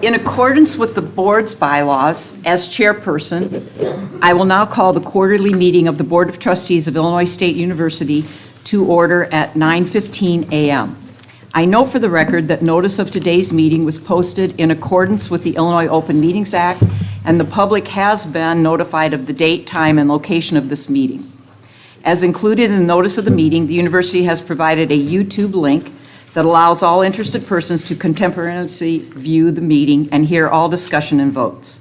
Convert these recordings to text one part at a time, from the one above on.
In accordance with the board's bylaws, as chairperson, I will now call the quarterly meeting of the Board of Trustees of Illinois State University to order at 9:15 a.m. I note for the record that notice of today's meeting was posted in accordance with the Illinois Open Meetings Act, and the public has been notified of the date, time, and location of this meeting. As included in the notice of the meeting, the university has provided a YouTube link that allows all interested persons to contemporaneously view the meeting and hear all discussion and votes.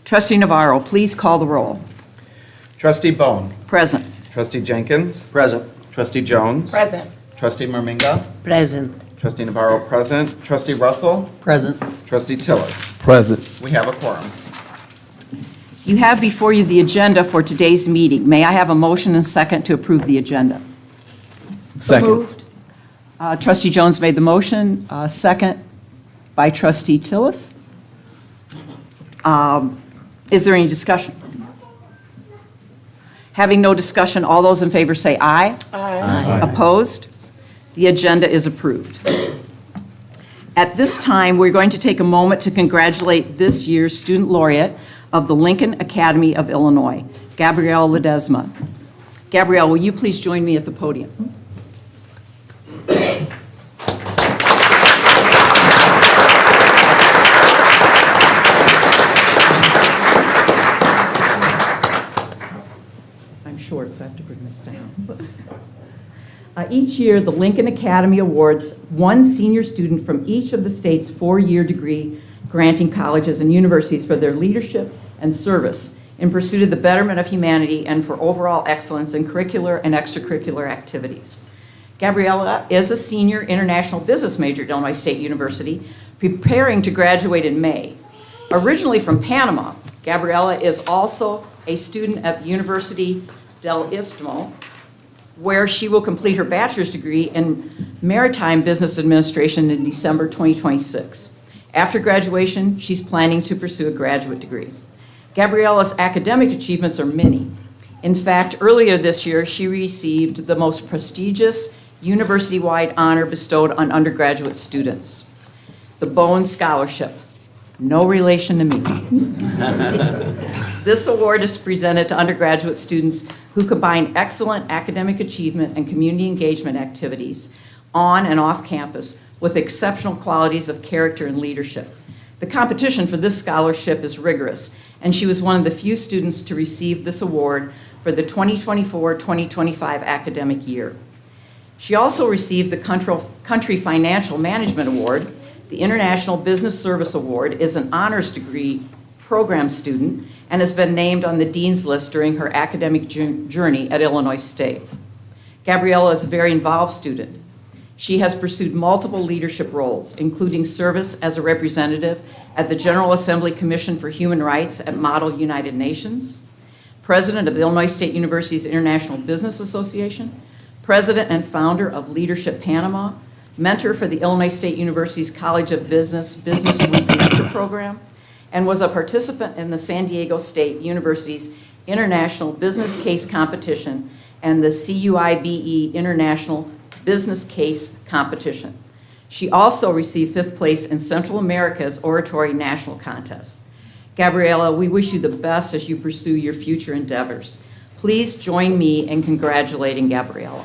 Trustee Navarro, please call the roll. Trustee Bone. Present. Trustee Jenkins. Present. Trustee Jones. Present. Trustee Merminga. Present. Trustee Navarro present. Trustee Russell. Present. Trustee Tillis. Present. We have a quorum. You have before you the agenda for today's meeting. May I have a motion and second to approve the agenda? Second. Moved. Trustee Jones made the motion, second by Trustee Tillis. Is there any discussion? Having no discussion, all those in favor say aye. Aye. Opposed? The agenda is approved. At this time, we're going to take a moment to congratulate this year's student laureate of the Lincoln Academy of Illinois, Gabrielle Ledesma. Gabrielle, will you please join me at the podium? I'm short, so I have to bring this down. Each year, the Lincoln Academy awards one senior student from each of the state's four-year degree granting colleges and universities for their leadership and service in pursuit of the betterment of humanity and for overall excellence in curricular and extracurricular activities. Gabriella is a senior international business major at Illinois State University, preparing to graduate in May. Originally from Panama, Gabriella is also a student at the University del Istmo, where she will complete her bachelor's degree in maritime business administration in December 2026. After graduation, she's planning to pursue a graduate degree. Gabriella's academic achievements are many. In fact, earlier this year, she received the most prestigious university-wide honor bestowed on undergraduate students, the Bowen Scholarship. No relation to me. This award is presented to undergraduate students who combine excellent academic achievement and community engagement activities on and off campus with exceptional qualities of character and leadership. The competition for this scholarship is rigorous, and she was one of the few students to receive this award for the 2024-2025 academic year. She also received the Country Financial Management Award. The International Business Service Award is an honors degree program student and has been named on the Dean's List during her academic journey at Illinois State. Gabriella is a very involved student. She has pursued multiple leadership roles, including service as a representative at the General Assembly Commission for Human Rights at Model United Nations, president of the Illinois State University's International Business Association, president and founder of Leadership Panama, mentor for the Illinois State University's College of Business Week Mentor Program, and was a participant in the San Diego State University's International Business Case Competition and the CUIBE International Business Case Competition. She also received 5th place in Central America's Oratory National Contest. Gabriella, we wish you the best as you pursue your future endeavors. Please join me in congratulating Gabriella.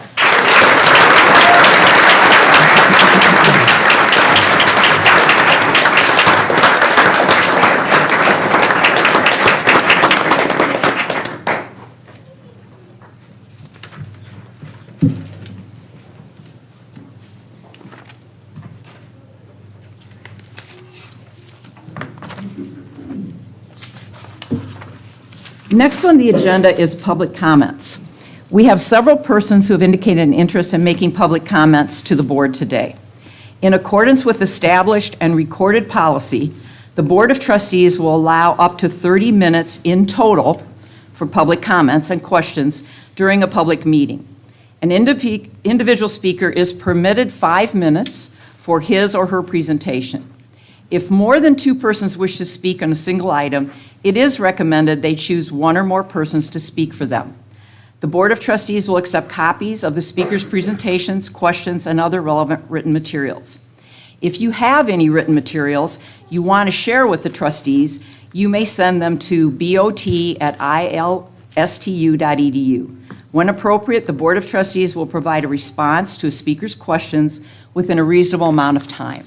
Next on the agenda is public comments. We have several persons who have indicated an interest in making public comments to the board today. In accordance with established and recorded policy, the Board of Trustees will allow up to 30 minutes in total for public comments and questions during a public meeting. An individual speaker is permitted 5 minutes for his or her presentation. If more than 2 persons wish to speak on a single item, it is recommended they choose 1 or more persons to speak for them. The Board of Trustees will accept copies of the speaker's presentations, questions, and other relevant written materials. If you have any written materials you want to share with the trustees, you may send them to bot@ilstu.edu. When appropriate, the Board of Trustees will provide a response to a speaker's questions within a reasonable amount of time.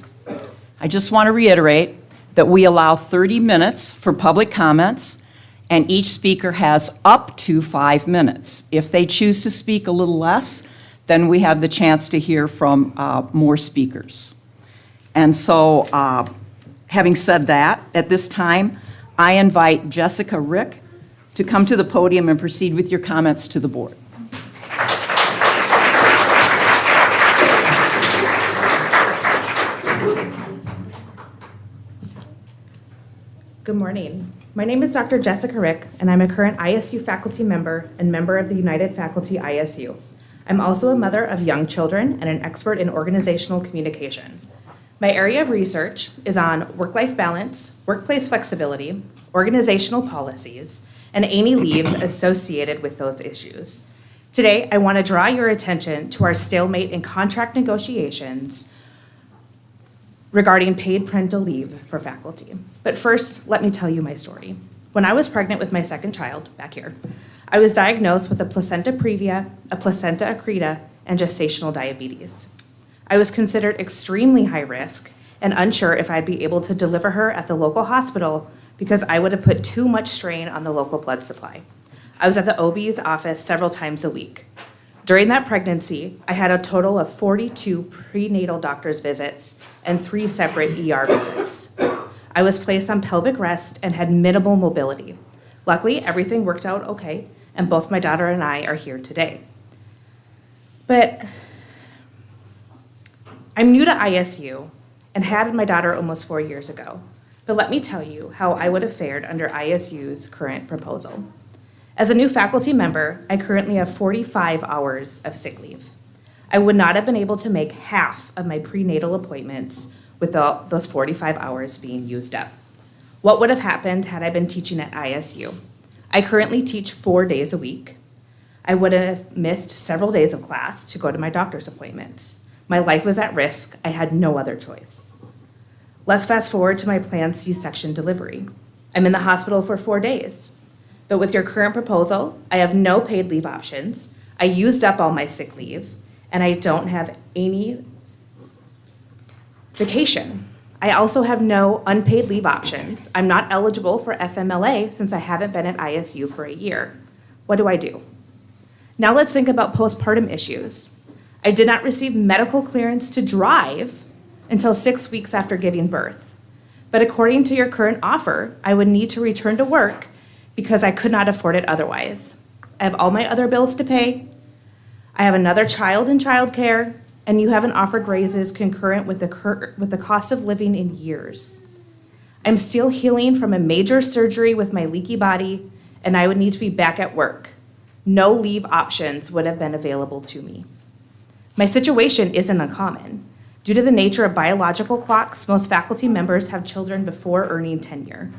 I just want to reiterate that we allow 30 minutes for public comments, and each speaker has up to 5 minutes. If they choose to speak a little less, then we have the chance to hear from more speakers. And so, having said that, at this time, I invite Jessica Rick to come to the podium and proceed with your comments to the board. Good morning. My name is Dr. Jessica Rick, and I'm a current ISU faculty member and member of the United Faculty ISU. I'm also a mother of young children and an expert in organizational communication. My area of research is on work-life balance, workplace flexibility, organizational policies, and any leaves associated with those issues. Today, I want to draw your attention to our stalemate in contract negotiations regarding paid parental leave for faculty. But first, let me tell you my story. When I was pregnant with my second child, back here, I was diagnosed with a placenta previa, a placenta accreta, and gestational diabetes. I was considered extremely high risk and unsure if I'd be able to deliver her at the local hospital because I would have put too much strain on the local blood supply. I was at the OB's office several times a week. During that pregnancy, I had a total of 42 prenatal doctor's visits and 3 separate ER visits. I was placed on pelvic rest and had minimal mobility. Luckily, everything worked out okay, and both my daughter and I are here today. But I'm new to ISU and had my daughter almost 4 years ago. But let me tell you how I would have fared under ISU's current proposal. As a new faculty member, I currently have 45 hours of sick leave. I would not have been able to make half of my prenatal appointments with those 45 hours being used up. What would have happened had I been teaching at ISU? I currently teach 4 days a week. I would have missed several days of class to go to my doctor's appointments. My life was at risk. I had no other choice. Let's fast forward to my planned C-section delivery. I'm in the hospital for 4 days. But with your current proposal, I have no paid leave options. I used up all my sick leave, and I don't have any vacation. I also have no unpaid leave options. I'm not eligible for FMLA since I haven't been at ISU for a year. What do? Now let's think about postpartum issues. I did not receive medical clearance to drive until 6 weeks after giving birth. But according to your current offer, I would need to return to work because I could not afford it otherwise. I have all my other bills to pay. I have another child in childcare, and you haven't offered raises concurrent with the cost of living in years. I'm still healing from a major surgery with my leaky body, and I would need to be back at work. No leave options would have been available to me. My situation isn't uncommon. Due to the nature of biological clocks, most faculty members have children before earning tenure.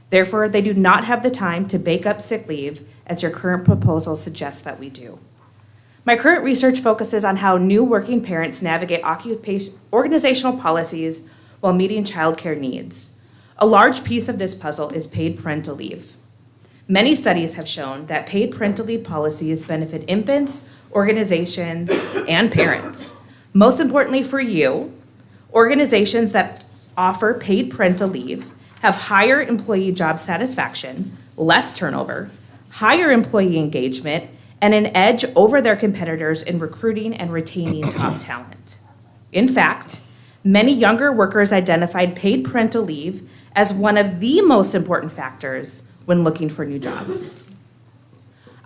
Therefore, they do not have the time to bake up sick leave as your current proposal suggests that we do. My current research focuses on how new working parents navigate organizational policies while meeting childcare needs. A large piece of this puzzle is paid parental leave. Many studies have shown that paid parental leave policies benefit infants, organizations, and parents. Most importantly for you, organizations that offer paid parental leave have higher employee job satisfaction, less turnover, higher employee engagement, and an edge over their competitors in recruiting and retaining top talent. In fact, many younger workers identified paid parental leave as one of the most important factors when looking for new jobs.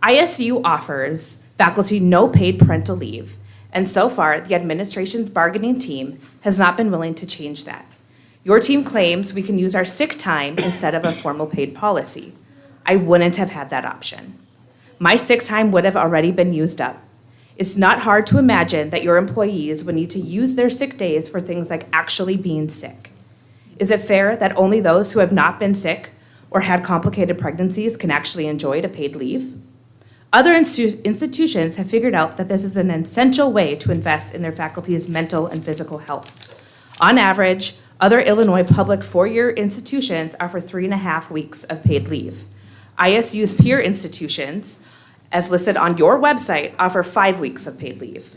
ISU offers faculty no paid parental leave, and so far, the administration's bargaining team has not been willing to change that. Your team claims we can use our sick time instead of a formal paid policy. I wouldn't have had that option. My sick time would have already been used up. It's not hard to imagine that your employees would need to use their sick days for things like actually being sick. Is it fair that only those who have not been sick or had complicated pregnancies can actually enjoy a paid leave? Other institutions have figured out that this is an essential way to invest in their faculty's mental and physical health. On average, other Illinois public four-year institutions offer 3.5 weeks of paid leave. ISU's peer institutions, as listed on your website, offer 5 weeks of paid leave.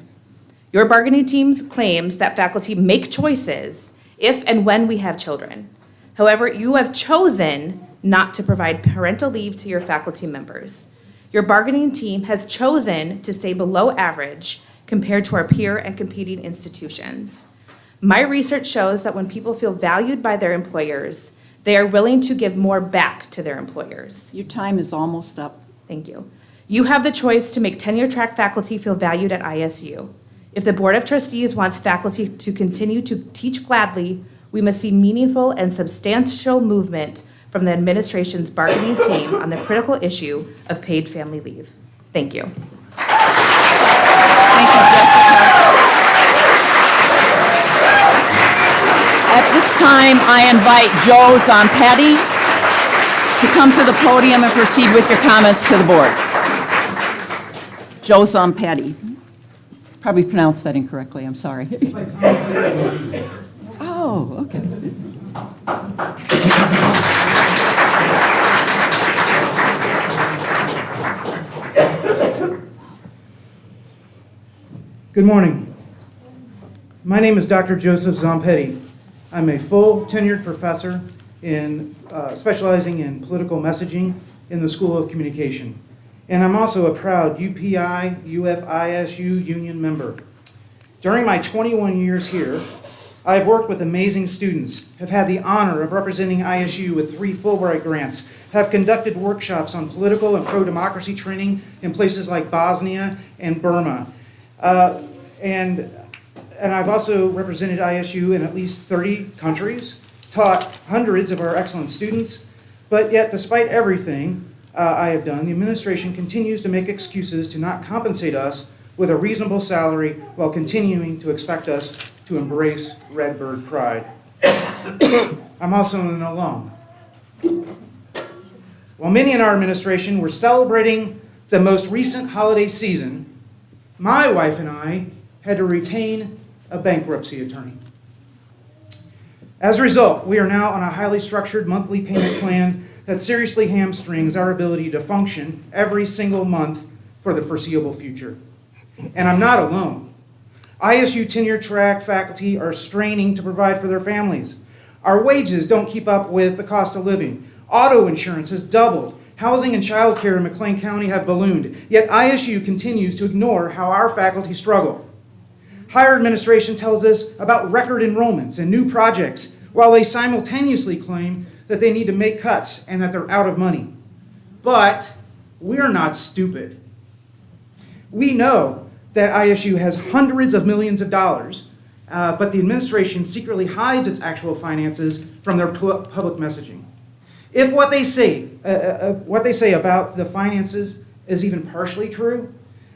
Your bargaining team claims that faculty make choices if and when we have children. However, you have chosen not to provide parental leave to your faculty members. Your bargaining team has chosen to stay below average compared to our peer and competing institutions. My research shows that when people feel valued by their employers, they are willing to give more back to their employers. Your time is almost up. Thank you. You have the choice to make tenure-track faculty feel valued at ISU. If the Board of Trustees wants faculty to continue to teach gladly, we must see meaningful and substantial movement from the administration's bargaining team on the critical issue of paid family leave. Thank you. Thank you, Jessica. At this time, I invite Joe Zompetti to come to the podium and proceed with your comments to the board. Joe Zompetti. Probably pronounced that incorrectly, I'm sorry. Oh, okay. Good morning. My name is Dr. Joseph Zompetti. I'm a full tenured professor specializing in political messaging in the School of Communication. And I'm also a proud UPI-UFISU union member. During my 21 years here, I've worked with amazing students, have had the honor of representing ISU with 3 Fulbright grants, have conducted workshops on political and pro-democracy training in places like Bosnia and Burma. And I've also represented ISU in at least 30 countries, taught hundreds of our excellent students, but yet despite everything I have done, the administration continues to make excuses to not compensate us with a reasonable salary while continuing to expect us to embrace Redbird pride. I'm also an alum. While many in our administration were celebrating the most recent holiday season, my wife and I had to retain a bankruptcy attorney. As a result, we are now on a highly structured monthly payment plan that seriously hamstrings our ability to function every single month for the foreseeable future. And I'm not alone. ISU tenure-track faculty are straining to provide for their families. Our wages don't keep up with the cost of living. Auto insurance has doubled. Housing and childcare in McLean County have ballooned. Yet ISU continues to ignore how our faculty struggle. Higher administration tells us about record enrollments and new projects, while they simultaneously claim that they need to make cuts and that they're out of money. But we're not stupid. We know that ISU has hundreds of millions of dollars, but the administration secretly hides its actual finances from their public messaging. If what they say about the finances is even partially true,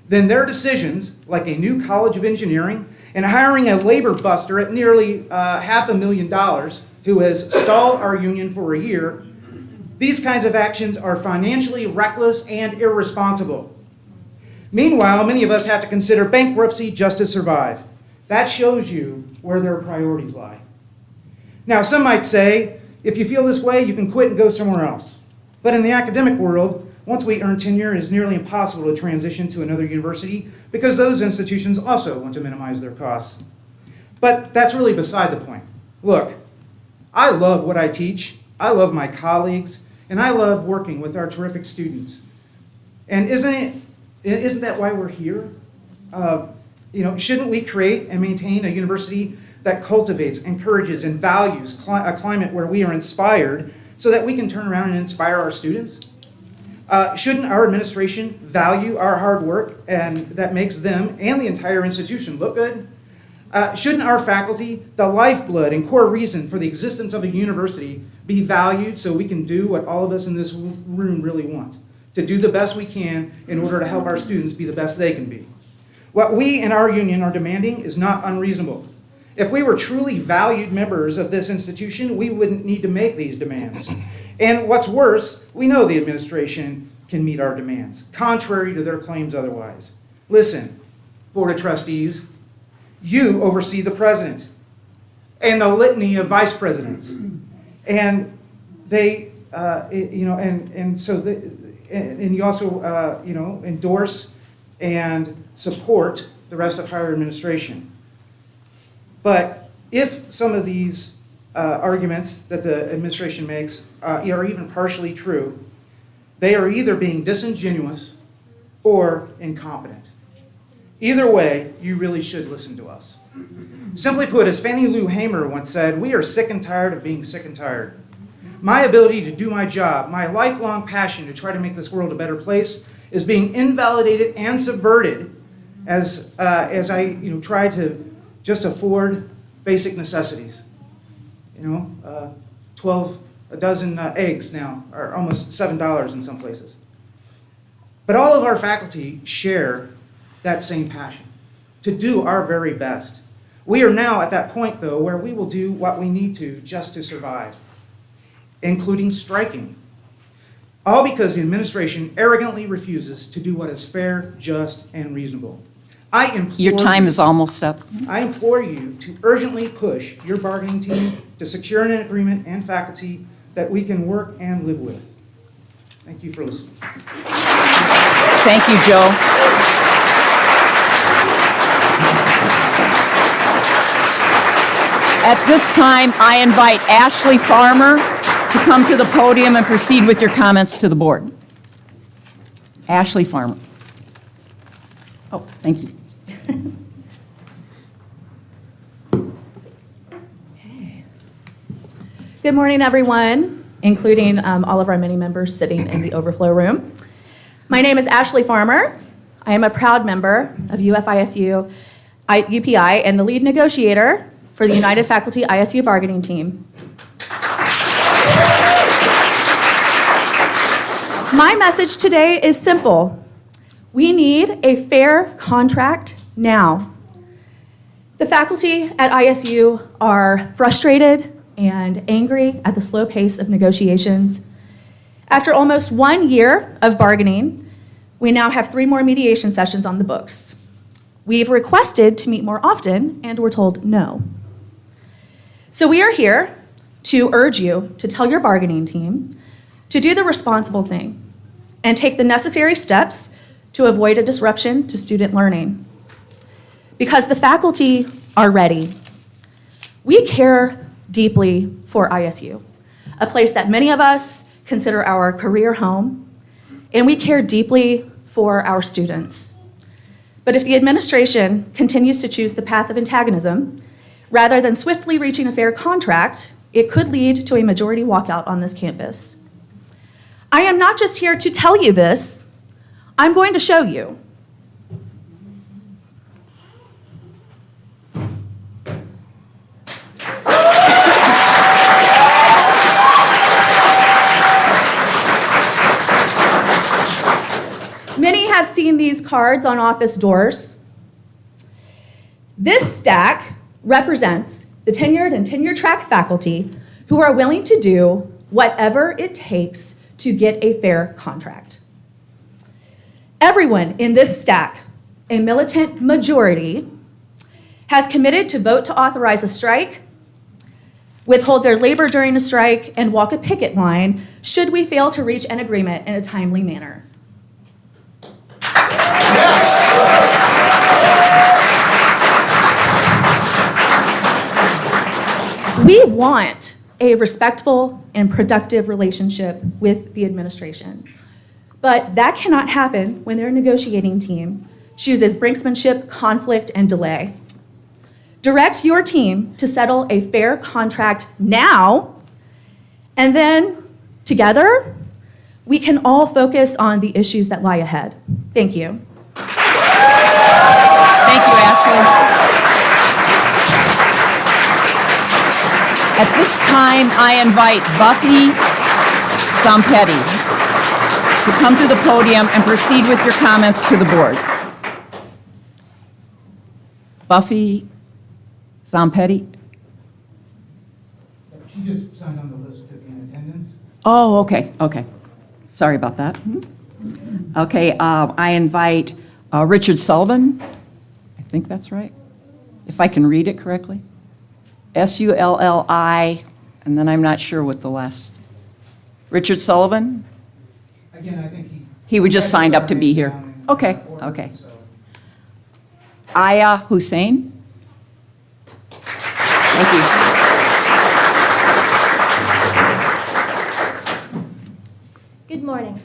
then their decisions, like a new College of Engineering and hiring a labor buster at nearly $500,000 who has stalled our union for a year, these kinds of actions are financially reckless and irresponsible. Meanwhile, many of us have to consider bankruptcy just to survive. That shows you where their priorities lie. Now, some might say, if you feel this way, you can quit and go somewhere else. But in the academic world, once we earn tenure, it is nearly impossible to transition to another university because those institutions also want to minimize their costs. But that's really beside the point. Look, I love what I teach, I love my colleagues, and I love working with our terrific students. And isn't that why we're here? Shouldn't we create and maintain a university that cultivates, encourages, and values a climate where we are inspired so that we can turn around and inspire our students? Shouldn't our administration value our hard work and that makes them and the entire institution look good? Shouldn't our faculty, the lifeblood and core reason for the existence of a university, be valued so we can do what all of us in this room really want? To do the best we can in order to help our students be the best they can be. What we in our union are demanding is not unreasonable. If we were truly valued members of this institution, we wouldn't need to make these demands. And what's worse, we know the administration can meet our demands, contrary to their claims otherwise. Listen, Board of Trustees, you oversee the president. and the litany of vice presidents. And they, and you also, endorse and support the rest of higher administration. But if some of these arguments that the administration makes are even partially true, they are either being disingenuous or incompetent. Either way, you really should listen to us. Simply put, as Fannie Lou Hamer once said, we are sick and tired of being sick and tired. My ability to do my job, my lifelong passion to try to make this world a better place, is being invalidated and subverted as I try to just afford basic necessities. A dozen eggs now are almost $7 in some places. But all of our faculty share that same passion, to do our very best. We are now at that point, though, where we will do what we need to just to survive, including striking. All because the administration arrogantly refuses to do what is fair, just, and reasonable. Your time is almost up. I implore you to urgently push your bargaining team to secure an agreement and faculty that we can work and live with. Thank you for listening. Thank you, Joe. At this time, I invite Ashley Farmer to come to the podium and proceed with your comments to the board. Ashley Farmer. Oh, thank you. Good morning, everyone, including all of our many members sitting in the overflow room. My name is Ashley Farmer. I am a proud member of UFISU UPI and the lead negotiator for the United Faculty ISU bargaining team. My message today is simple. We need a fair contract now. The faculty at ISU are frustrated and angry at the slow pace of negotiations. After almost 1 year of bargaining, we now have 3 more mediation sessions on the books. We've requested to meet more often, and we're told no. So we are here to urge you to tell your bargaining team to do the responsible thing and take the necessary steps to avoid a disruption to student learning. Because the faculty are ready. We care deeply for ISU, a place that many of us consider our career home, and we care deeply for our students. But if the administration continues to choose the path of antagonism, rather than swiftly reaching a fair contract, it could lead to a majority walkout on this campus. I am not just here to tell you this, I'm going to show you. Many have seen these cards on office doors. This stack represents the tenured and tenure-track faculty who are willing to do whatever it takes to get a fair contract. Everyone in this stack, a militant majority, has committed to vote to authorize a strike, withhold their labor during a strike, and walk a picket line should we fail to reach an agreement in a timely manner. We want a respectful and productive relationship with the administration. But that cannot happen when their negotiating team chooses brinksmanship, conflict, and delay. Direct your team to settle a fair contract now, and then together, we can all focus on the issues that lie ahead. Thank you. Thank you, Ashley. At this time, I invite Buffy Zampetti to come to the podium and proceed with your comments to the board. Buffy Zampetti? She just signed on the list to be in attendance. Oh, okay. Sorry about that. Okay, I invite Richard Sullivan. I think that's right, if I can read it correctly. Sulli, and then I'm not sure what the last, Richard Sullivan? Again, I think He was just signed up to be here. Okay, okay. Aya Hussein? Thank you. Good morning.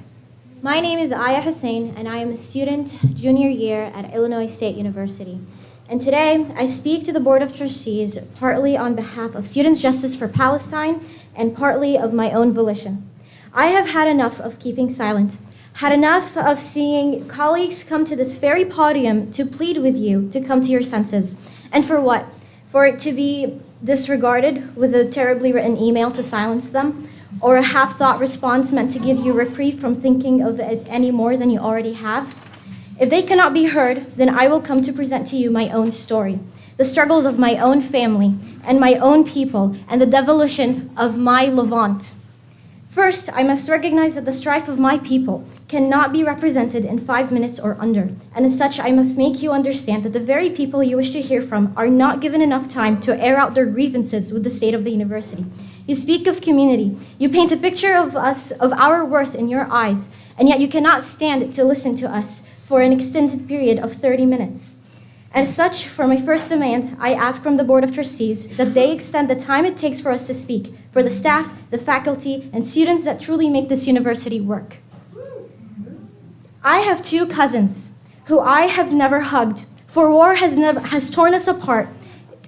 My name is Aya Hussein, and I am a student junior year at Illinois State University. And today, I speak to the Board of Trustees partly on behalf of Students' Justice for Palestine and partly of my own volition. I have had enough of keeping silent, had enough of seeing colleagues come to this very podium to plead with you to come to your senses. And for what? For it to be disregarded with a terribly written email to silence them? Or a half-thought response meant to give you reprieve from thinking of it any more than you already have? If they cannot be heard, then I will come to present to you my own story, the struggles of my own family and my own people, and the devolution of my Levant. First, I must recognize that the strife of my people cannot be represented in 5 minutes or under, and as such, I must make you understand that the very people you wish to hear from are not given enough time to air out their grievances with the state of the university. You speak of community. You paint a picture of us, of our worth in your eyes, and yet you cannot stand to listen to us for an extended period of 30 minutes. As such, for my first demand, I ask from the Board of Trustees that they extend the time it takes for us to speak, for the staff, the faculty, and students that truly make this university work. I have 2 cousins who I have never hugged, for war has torn us apart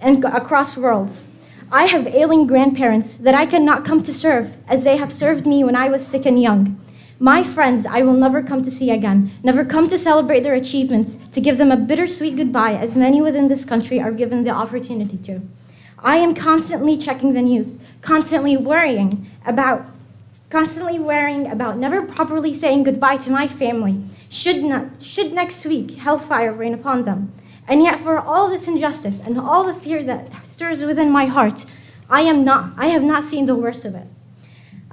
and across worlds. I have ailing grandparents that I cannot come to serve, as they have served me when I was sick and young. My friends I will never come to see again, never come to celebrate their achievements, to give them a bittersweet goodbye, as many within this country are given the opportunity to. I am constantly checking the news, constantly worrying about never properly saying goodbye to my family, should next week hellfire rain upon them. And yet for all this injustice and all the fear that stirs within my heart, I have not seen the worst of it.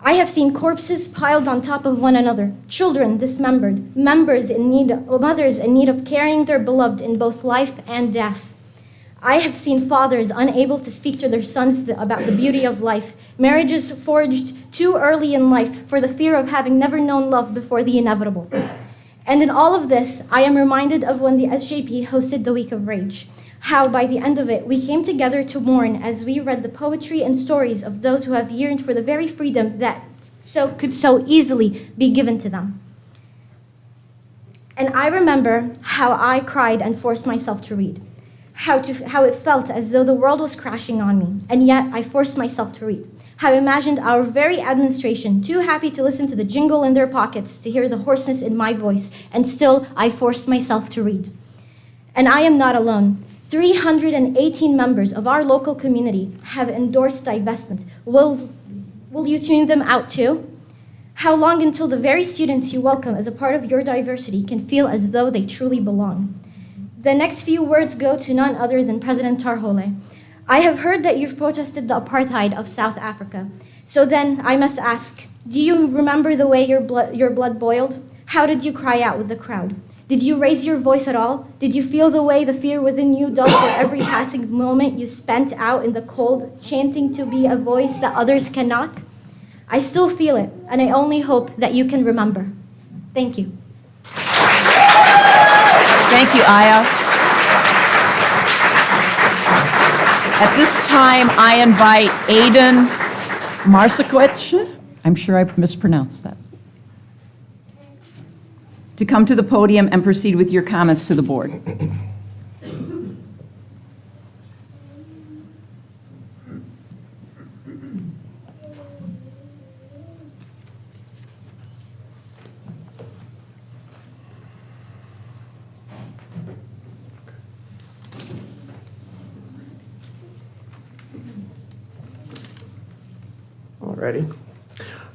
I have seen corpses piled on top of one another, children dismembered, mothers in need of carrying their beloved in both life and death. I have seen fathers unable to speak to their sons about the beauty of life, marriages forged too early in life for the fear of having never known love before the inevitable. And in all of this, I am reminded of when the SJP hosted the Week of Rage, how by the end of it, we came together to mourn as we read the poetry and stories of those who have yearned for the very freedom that could so easily be given to them. And I remember how I cried and forced myself to read, how it felt as though the world was crashing on me, and yet I forced myself to read. How I imagined our very administration too happy to listen to the jingle in their pockets to hear the hoarseness in my voice, and still I forced myself to read. And I am not alone. 318 members of our local community have endorsed divestment. Will you tune them out too? How long until the very students you welcome as a part of your diversity can feel as though they truly belong? The next few words go to none other than President Tarhole. I have heard that you've protested the apartheid of South Africa. So then I must ask, do you remember the way your blood boiled? How did you cry out with the crowd? Did you raise your voice at all? Did you feel the way the fear within you dulled for every passing moment you spent out in the cold, chanting to be a voice that others cannot? I still feel it, and I only hope that you can remember. Thank you. Thank you, Aya. At this time, I invite Aiden Marsikwich, I'm sure I mispronounced that, to come to the podium and proceed with your comments to the board. Alrighty.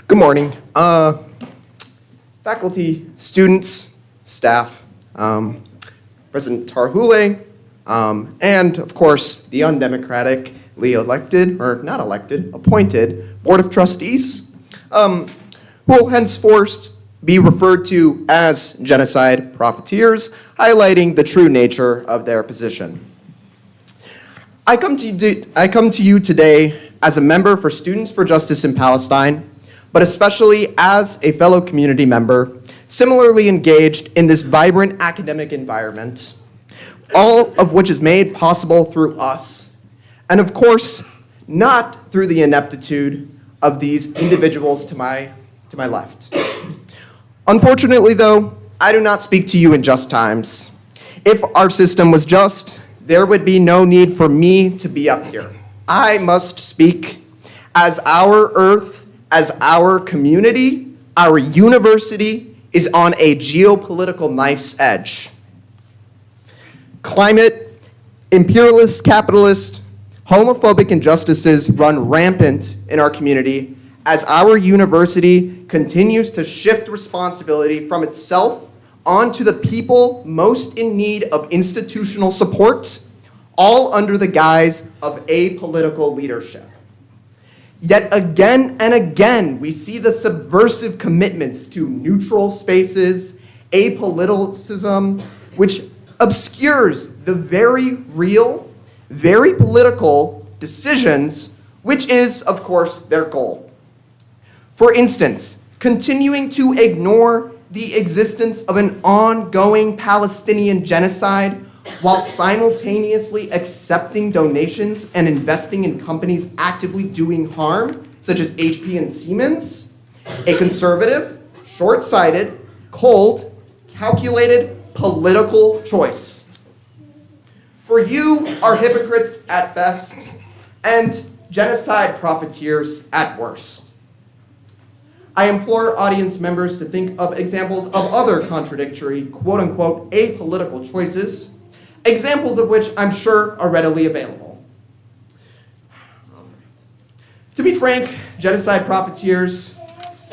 Good morning. Faculty, students, staff, President Tarhule, and of course, the undemocratically elected, or not elected, appointed Board of Trustees, who will henceforth be referred to as genocide profiteers, highlighting the true nature of their position. I come to you today as a member for Students for Justice in Palestine, but especially as a fellow community member, similarly engaged in this vibrant academic environment, all of which is made possible through us, and of course, not through the ineptitude of these individuals to my left. Unfortunately, though, I do not speak to you in just times. If our system was just, there would be no need for me to be up here. I must speak as our earth, as our community, our university is on a geopolitical knife's edge. Climate, imperialist, capitalist, homophobic injustices run rampant in our community as our university continues to shift responsibility from itself onto the people most in need of institutional support, all under the guise of apolitical leadership. Yet again and again, we see the subversive commitments to neutral spaces, apoliticism, which obscures the very real, very political decisions, which is, of course, their goal. For instance, continuing to ignore the existence of an ongoing Palestinian genocide while simultaneously accepting donations and investing in companies actively doing harm, such as HP and Siemens, a conservative, short-sighted, cold, calculated political choice. For you are hypocrites at best and genocide profiteers at worst. I implore audience members to think of examples of other contradictory, quote-unquote, apolitical choices, examples of which I'm sure are readily available. To be frank, genocide profiteers,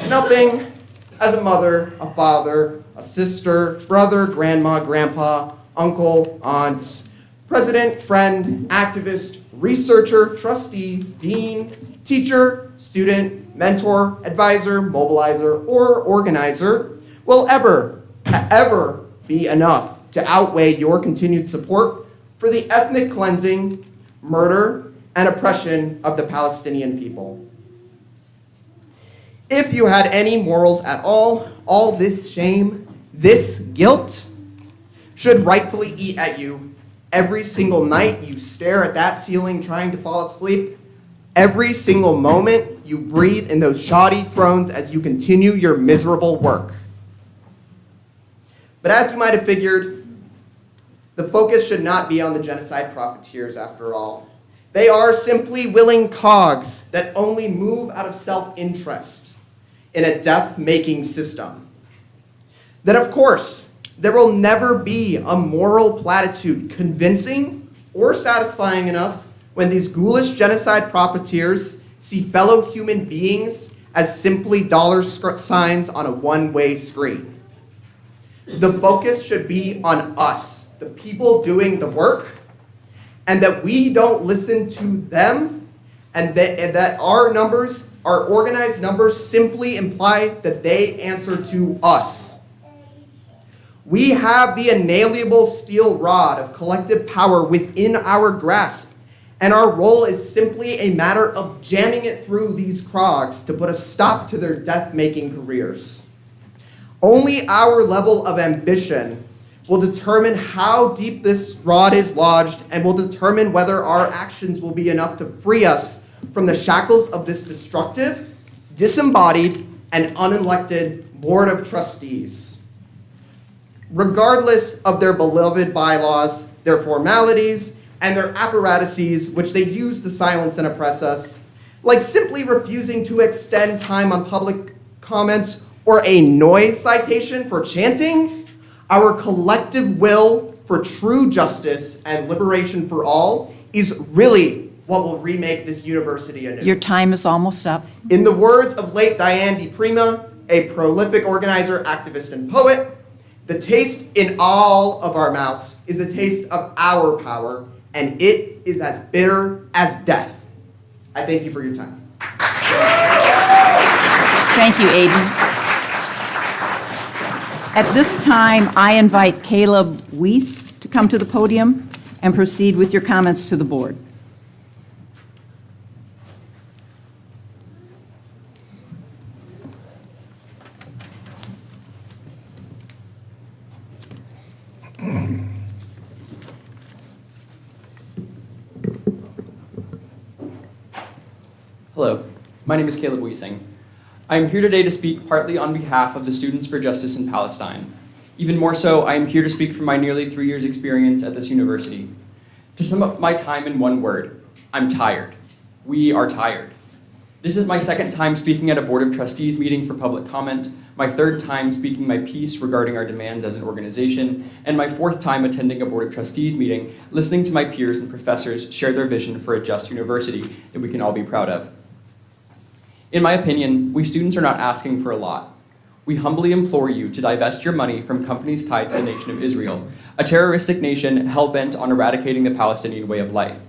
nothing as a mother, a father, a sister, brother, grandma, grandpa, uncle, aunts, president, friend, activist, researcher, trustee, dean, teacher, student, mentor, advisor, mobilizer, or organizer will ever be enough to outweigh your continued support for the ethnic cleansing, murder, and oppression of the Palestinian people. If you had any morals at all this shame, this guilt, should rightfully eat at you every single night you stare at that ceiling trying to fall asleep, every single moment you breathe in those shoddy thrones as you continue your miserable work. But as you might have figured, the focus should not be on the genocide profiteers after all. They are simply willing cogs that only move out of self-interest in a death-making system. That of course, there will never be a moral platitude convincing or satisfying enough when these ghoulish genocide profiteers see fellow human beings as simply dollar signs on a one-way screen. The focus should be on us, the people doing the work, and that we don't listen to them, and that our numbers, our organized numbers, simply imply that they answer to us. We have the inalienable steel rod of collective power within our grasp, and our role is simply a matter of jamming it through these crogs to put a stop to their death-making careers. Only our level of ambition will determine how deep this rod is lodged and will determine whether our actions will be enough to free us from the shackles of this destructive, disembodied, and unelected Board of Trustees. Regardless of their beloved bylaws, their formalities, and their apparatuses which they use to silence and oppress us, like simply refusing to extend time on public comments or a noise citation for chanting, our collective will for true justice and liberation for all is really what will remake this university anew. Your time is almost up. In the words of late Diane DiPrima, a prolific organizer, activist, and poet, the taste in all of our mouths is the taste of our power, and it is as bitter as death. I thank you for your time. Thank you, Aiden. At this time, I invite Caleb Weiss to come to the podium and proceed with your comments to the board. Hello, my name is Caleb Wiesing. I am here today to speak partly on behalf of the Students for Justice in Palestine. Even more so, I am here to speak from my nearly 3 years' experience at this university. To sum up my time in one word, I'm tired. We are tired. This is my second time speaking at a Board of Trustees meeting for public comment, my third time speaking my piece regarding our demands as an organization, and my fourth time attending a Board of Trustees meeting, listening to my peers and professors share their vision for a just university that we can all be proud of. In my opinion, we students are not asking for a lot. We humbly implore you to divest your money from companies tied to the nation of Israel, a terroristic nation hell-bent on eradicating the Palestinian way of life.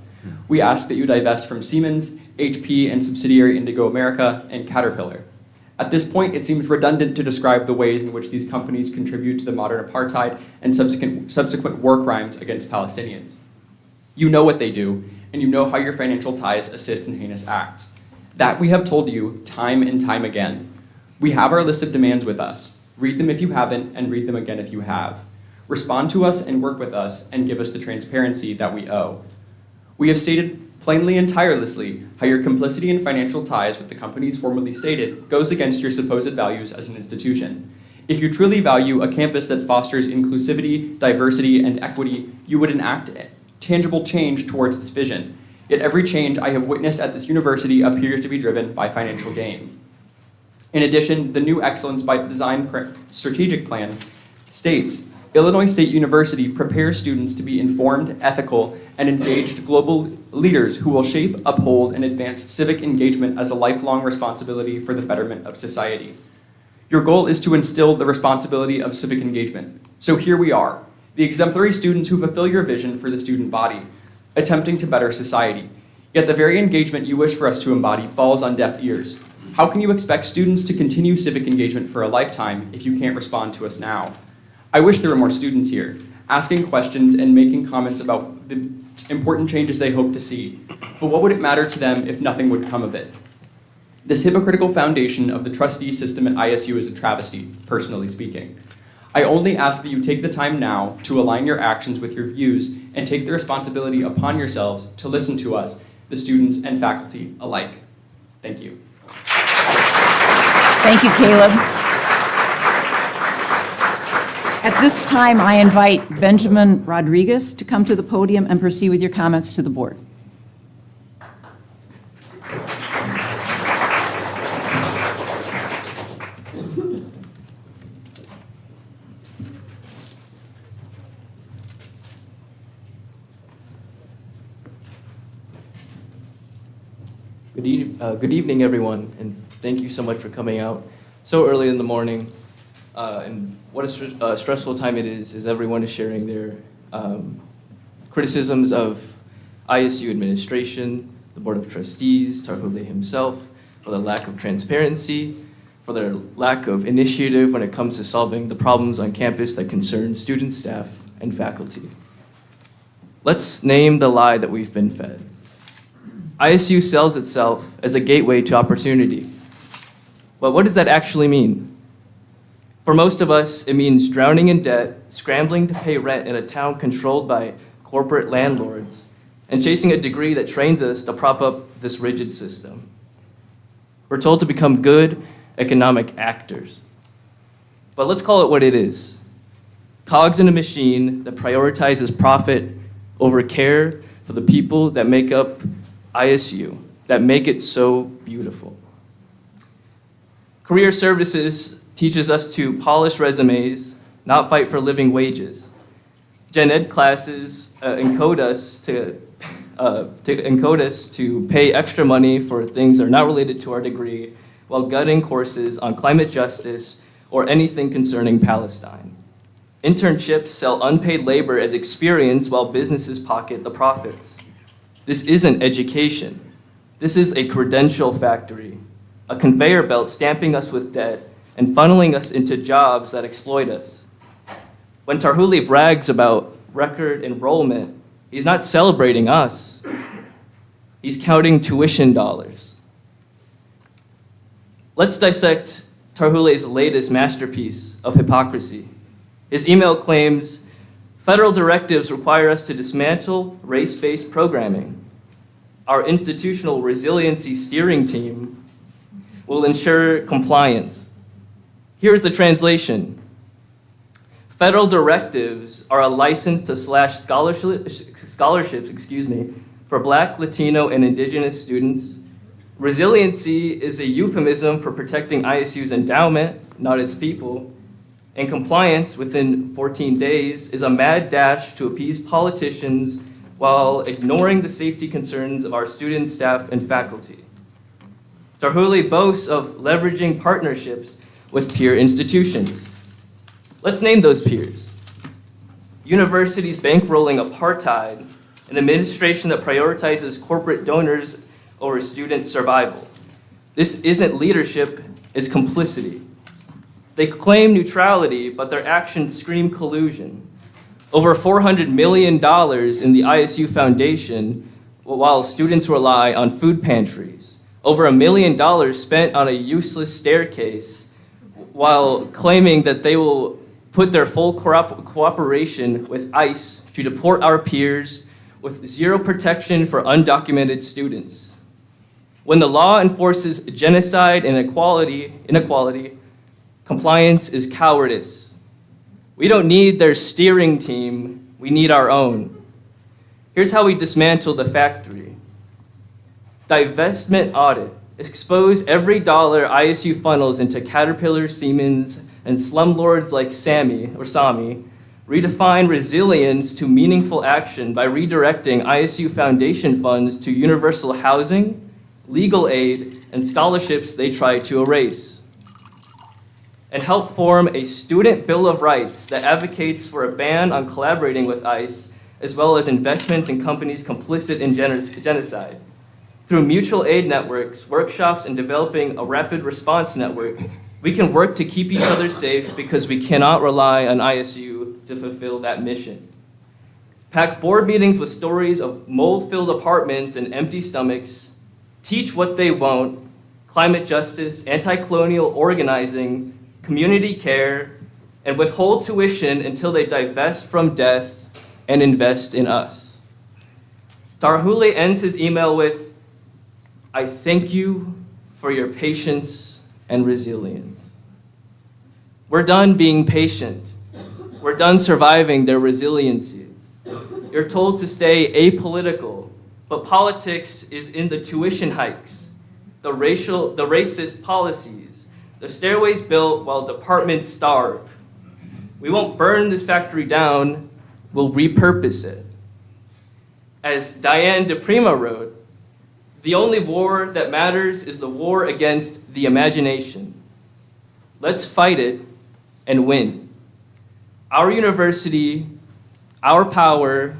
We ask that you divest from Siemens, HP, and subsidiary Indigo America, and Caterpillar. At this point, it seems redundant to describe the ways in which these companies contribute to the modern apartheid and subsequent war crimes against Palestinians. You know what they do, and you know how your financial ties assist in heinous acts. That we have told you time and time again. We have our list of demands with us. Read them if you haven't, and read them again if you have. Respond to us and work with us, and give us the transparency that we owe. We have stated plainly and tirelessly how your complicity in financial ties with the companies formerly stated goes against your supposed values as an institution. If you truly value a campus that fosters inclusivity, diversity, and equity, you would enact tangible change towards this vision. Yet every change I have witnessed at this university appears to be driven by financial gain. In addition, the new Excellence by Design strategic plan states, Illinois State University prepares students to be informed, ethical, and engaged global leaders who will shape, uphold, and advance civic engagement as a lifelong responsibility for the betterment of society. Your goal is to instill the responsibility of civic engagement. So here we are, the exemplary students who fulfill your vision for the student body, attempting to better society. Yet the very engagement you wish for us to embody falls on deaf ears. How can you expect students to continue civic engagement for a lifetime if you can't respond to us now? I wish there were more students here, asking questions and making comments about the important changes they hope to see. But what would it matter to them if nothing would come of it? This hypocritical foundation of the trustee system at ISU is a travesty, personally speaking. I only ask that you take the time now to align your actions with your views and take the responsibility upon yourselves to listen to us, the students and faculty alike. Thank you. Thank you, Caleb. At this time, I invite Benjamin Rodriguez to come to the podium and proceed with your comments to the board. Good evening, everyone, and thank you so much for coming out so early in the morning. And what a stressful time it is as everyone is sharing their criticisms of ISU administration, the Board of Trustees, Tarhule himself, for the lack of transparency, for their lack of initiative when it comes to solving the problems on campus that concern students, staff, and faculty. Let's name the lie that we've been fed. ISU sells itself as a gateway to opportunity. But what does that actually mean? For most of us, it means drowning in debt, scrambling to pay rent in a town controlled by corporate landlords, and chasing a degree that trains us to prop up this rigid system. We're told to become good economic actors. But let's call it what it is. Cogs in a machine that prioritizes profit over care for the people that make up ISU, that make it so beautiful. Career Services teaches us to polish resumes, not fight for living wages. Gen Ed classes encode us to pay extra money for things that are not related to our degree, while gutting courses on climate justice or anything concerning Palestine. Internships sell unpaid labor as experience while businesses pocket the profits. This isn't education. This is a credential factory, a conveyor belt stamping us with debt and funneling us into jobs that exploit us. When Tarhule brags about record enrollment, he's not celebrating us. He's counting tuition dollars. Let's dissect Tarhule's latest masterpiece of hypocrisy. His email claims, federal directives require us to dismantle race-based programming. our institutional resiliency steering team will ensure compliance. Here's the translation. Federal directives are a license to slash scholarships, for Black, Latino, and Indigenous students. Resiliency is a euphemism for protecting ISU's endowment, not its people. And compliance within 14 days is a mad dash to appease politicians while ignoring the safety concerns of our students, staff, and faculty. Tarhule boasts of leveraging partnerships with peer institutions. Let's name those peers. Universities bankrolling apartheid, an administration that prioritizes corporate donors over student survival. This isn't leadership, it's complicity. They claim neutrality, but their actions scream collusion. Over $400 million in the ISU Foundation, while students rely on food pantries. Over $1 million spent on a useless staircase, while claiming that they will put their full cooperation with ICE to deport our peers with zero protection for undocumented students. When the law enforces genocide and inequality, compliance is cowardice. We don't need their steering team, we need our own. Here's how we dismantle the factory. Divestment audit. Expose every dollar ISU funnels into Caterpillar, Siemens, and slumlords like Sami. Redefine resilience to meaningful action by redirecting ISU Foundation funds to universal housing, legal aid, and scholarships they try to erase. And help form a student bill of rights that advocates for a ban on collaborating with ICE, as well as investments in companies complicit in genocide. Through mutual aid networks, workshops, and developing a rapid response network, we can work to keep each other safe because we cannot rely on ISU to fulfill that mission. Pack board meetings with stories of mold-filled apartments and empty stomachs, teach what they won't, climate justice, anti-colonial organizing, community care, and withhold tuition until they divest from death and invest in us. Tarhule ends his email with, "I thank you for your patience and resilience." We're done being patient. We're done surviving their resiliency. You're told to stay apolitical, but politics is in the tuition hikes, the racist policies, the stairways built while departments starve. We won't burn this factory down, we'll repurpose it. As Diane DePrima wrote, "The only war that matters is the war against the imagination. Let's fight it and win. Our university, our power,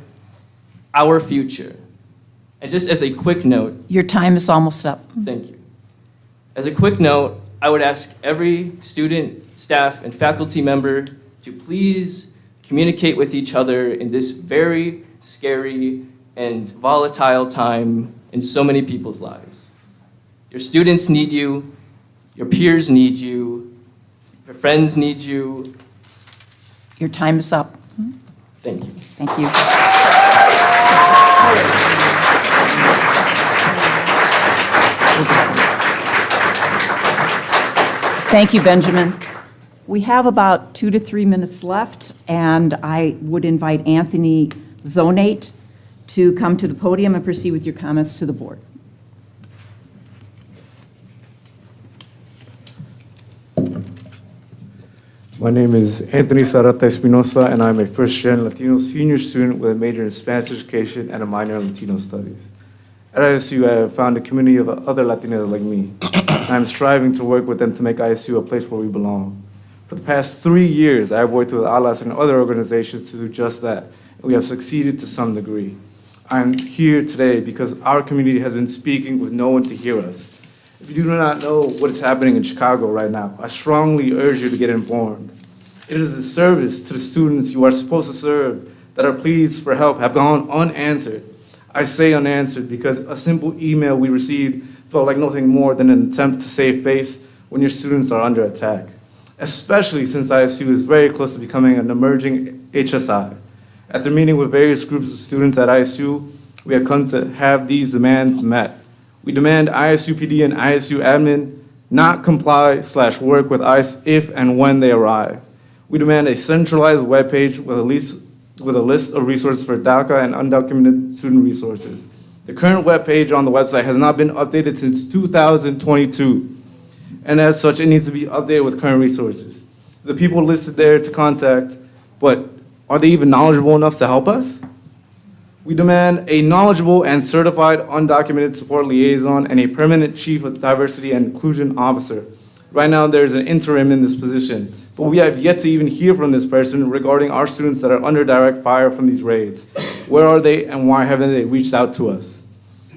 our future." And just as a quick note, Your time is almost up. thank you. As a quick note, I would ask every student, staff, and faculty member to please communicate with each other in this very scary and volatile time in so many people's lives. Your students need you, your peers need you, your friends need you. Your time is up. Thank you. Thank you. Thank you, Benjamin. We have about 2 to 3 minutes left, and I would invite Anthony Zonate to come to the podium and proceed with your comments to the board. My name is Anthony Zarata Espinosa, and I'm a first-gen Latino senior student with a major in Spanish education and a minor in Latino studies. At ISU, I have found a community of other Latinos like me, and I'm striving to work with them to make ISU a place where we belong. For the past 3 years, I have worked with ALAS and other organizations to do just that, and we have succeeded to some degree. I'm here today because our community has been speaking with no one to hear us. If you do not know what is happening in Chicago right now, I strongly urge you to get informed. It is a service to the students you are supposed to serve that our pleas for help have gone unanswered. I say unanswered because a simple email we received felt like nothing more than an attempt to save face when your students are under attack, especially since ISU is very close to becoming an emerging HSI. After meeting with various groups of students at ISU, We have come to have these demands met. We demand ISU PD and ISU admin not comply/work with ICE if and when they arrive. We demand a centralized webpage with a list of resources for DACA and undocumented student resources. The current webpage on the website has not been updated since 2022, and as such, it needs to be updated with current resources. The people listed there to contact, but are they even knowledgeable enough to help us? We demand a knowledgeable and certified undocumented support liaison and a permanent chief of diversity and inclusion officer. Right now, there's an interim in this position, but we have yet to even hear from this person regarding our students that are under direct fire from these raids. Where are they and why haven't they reached out to us?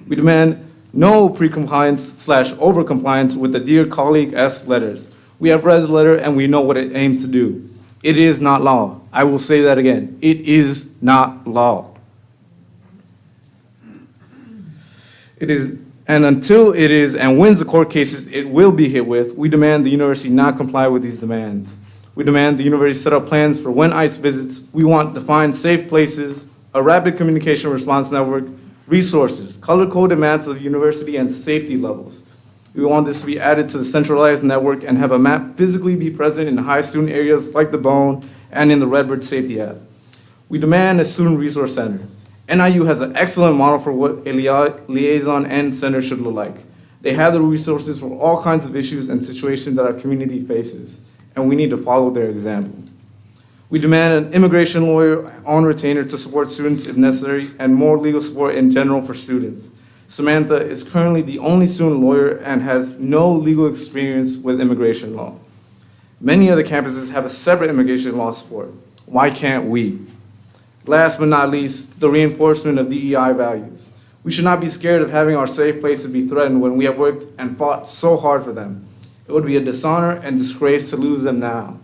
We demand no pre-compliance/over-compliance with the Dear Colleague-esque letters. We have read the letter and we know what it aims to do. It is not law. I will say that again. It is not law. It is, and until it is and wins the court cases it will be hit with, we demand the university not comply with these demands. We demand the university set up plans for when ICE visits. We want defined safe places, a rapid communication response network, resources, color-coded maps of the university, and safety levels. We want this to be added to the centralized network and have a map physically be present in high student areas like the Bone and in the Redbird Safety app. We demand a student resource center. NIU has an excellent model for what a liaison and center should look like. They have the resources for all kinds of issues and situations that our community faces, and we need to follow their example. We demand an immigration lawyer on retainer to support students if necessary, and more legal support in general for students. Samantha is currently the only student lawyer and has no legal experience with immigration law. Many other campuses have a separate immigration law support. Why can't we? Last but not least, the reinforcement of DEI values. We should not be scared of having our safe places be threatened when we have worked and fought so hard for them. It would be a dishonor and disgrace to lose them now.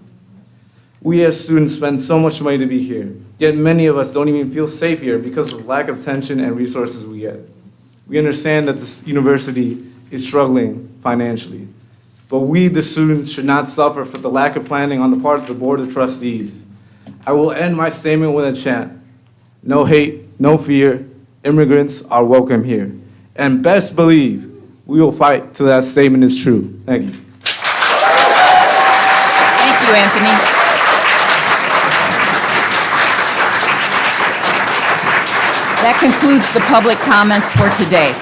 We as students spend so much money to be here, yet many of us don't even feel safe here because of the lack of attention and resources we get. We understand that this university is struggling financially, but we, the students, should not suffer for the lack of planning on the part of the Board of Trustees. I will end my statement with a chant. No hate, no fear, immigrants are welcome here. And best believe we will fight till that statement is true. Thank you. Thank you, Anthony. That concludes the public comments for today.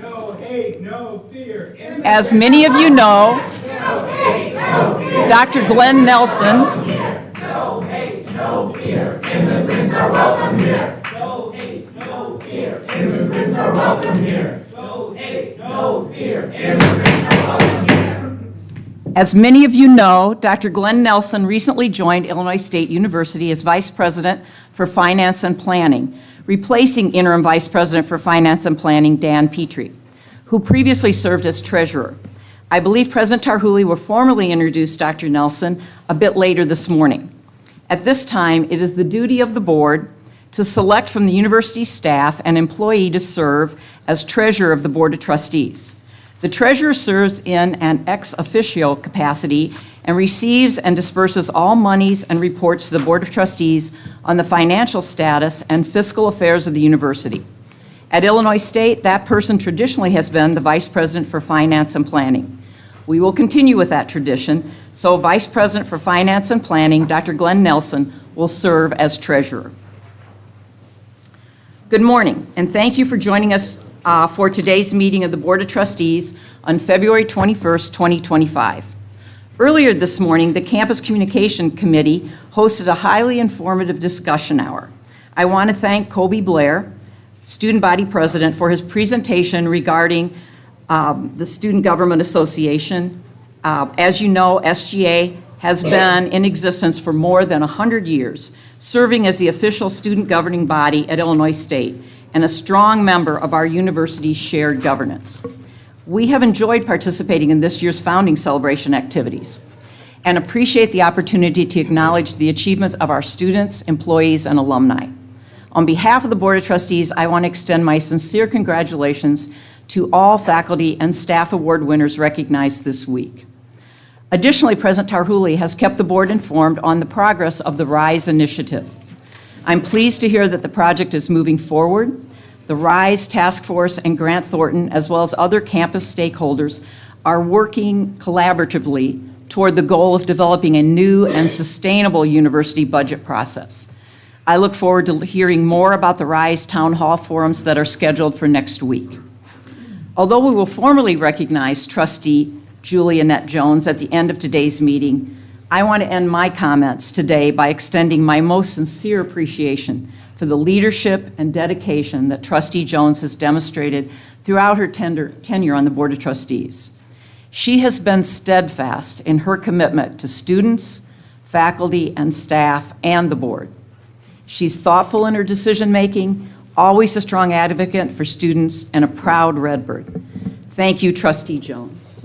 No hate, no fear. As many of you know, Dr. Glenn Nelson As many of you know, Dr. Glenn Nelson recently joined Illinois State University as Vice President for Finance and Planning, replacing Interim Vice President for Finance and Planning Dan Petrie, who previously served as Treasurer. I believe President Tarhuli will formally introduce Dr. Nelson a bit later this morning. At this time, it is the duty of the board to select from the university staff an employee to serve as Treasurer of the Board of Trustees. The treasurer serves in an ex officio capacity and receives and disperses all monies and reports to the Board of Trustees on the financial status and fiscal affairs of the university. At Illinois State, that person traditionally has been the Vice President for Finance and Planning. We will continue with that tradition, so Vice President for Finance and Planning, Dr. Glenn Nelson, will serve as treasurer. Good morning, and thank you for joining us for today's meeting of the Board of Trustees on February 21st, 2025. Earlier this morning, the Campus Communication Committee hosted a highly informative discussion hour. I want to thank Kobe Blair, Student Body President, for his presentation regarding the Student Government Association. As you know, SGA has been in existence for more than 100 years, serving as the official student governing body at Illinois State and a strong member of our university's shared governance. We have enjoyed participating in this year's founding celebration activities and appreciate the opportunity to acknowledge the achievements of our students, employees, and alumni. On behalf of the Board of Trustees, I want to extend my sincere congratulations to all faculty and staff award winners recognized this week. Additionally, President Tarhuli has kept the board informed on the progress of the RISE initiative. I'm pleased to hear that the project is moving forward. The RISE Task Force and Grant Thornton, as well as other campus stakeholders, are working collaboratively toward the goal of developing a new and sustainable university budget process. I look forward to hearing more about the RISE Town Hall forums that are scheduled for next week. Although we will formally recognize Trustee Julie Annette Jones at the end of today's meeting, I want to end my comments today by extending my most sincere appreciation for the leadership and dedication that Trustee Jones has demonstrated throughout her tenure on the Board of Trustees. She has been steadfast in her commitment to students, faculty, and staff, and the board. She's thoughtful in her decision-making, always a strong advocate for students, and a proud Redbird. Thank you, Trustee Jones.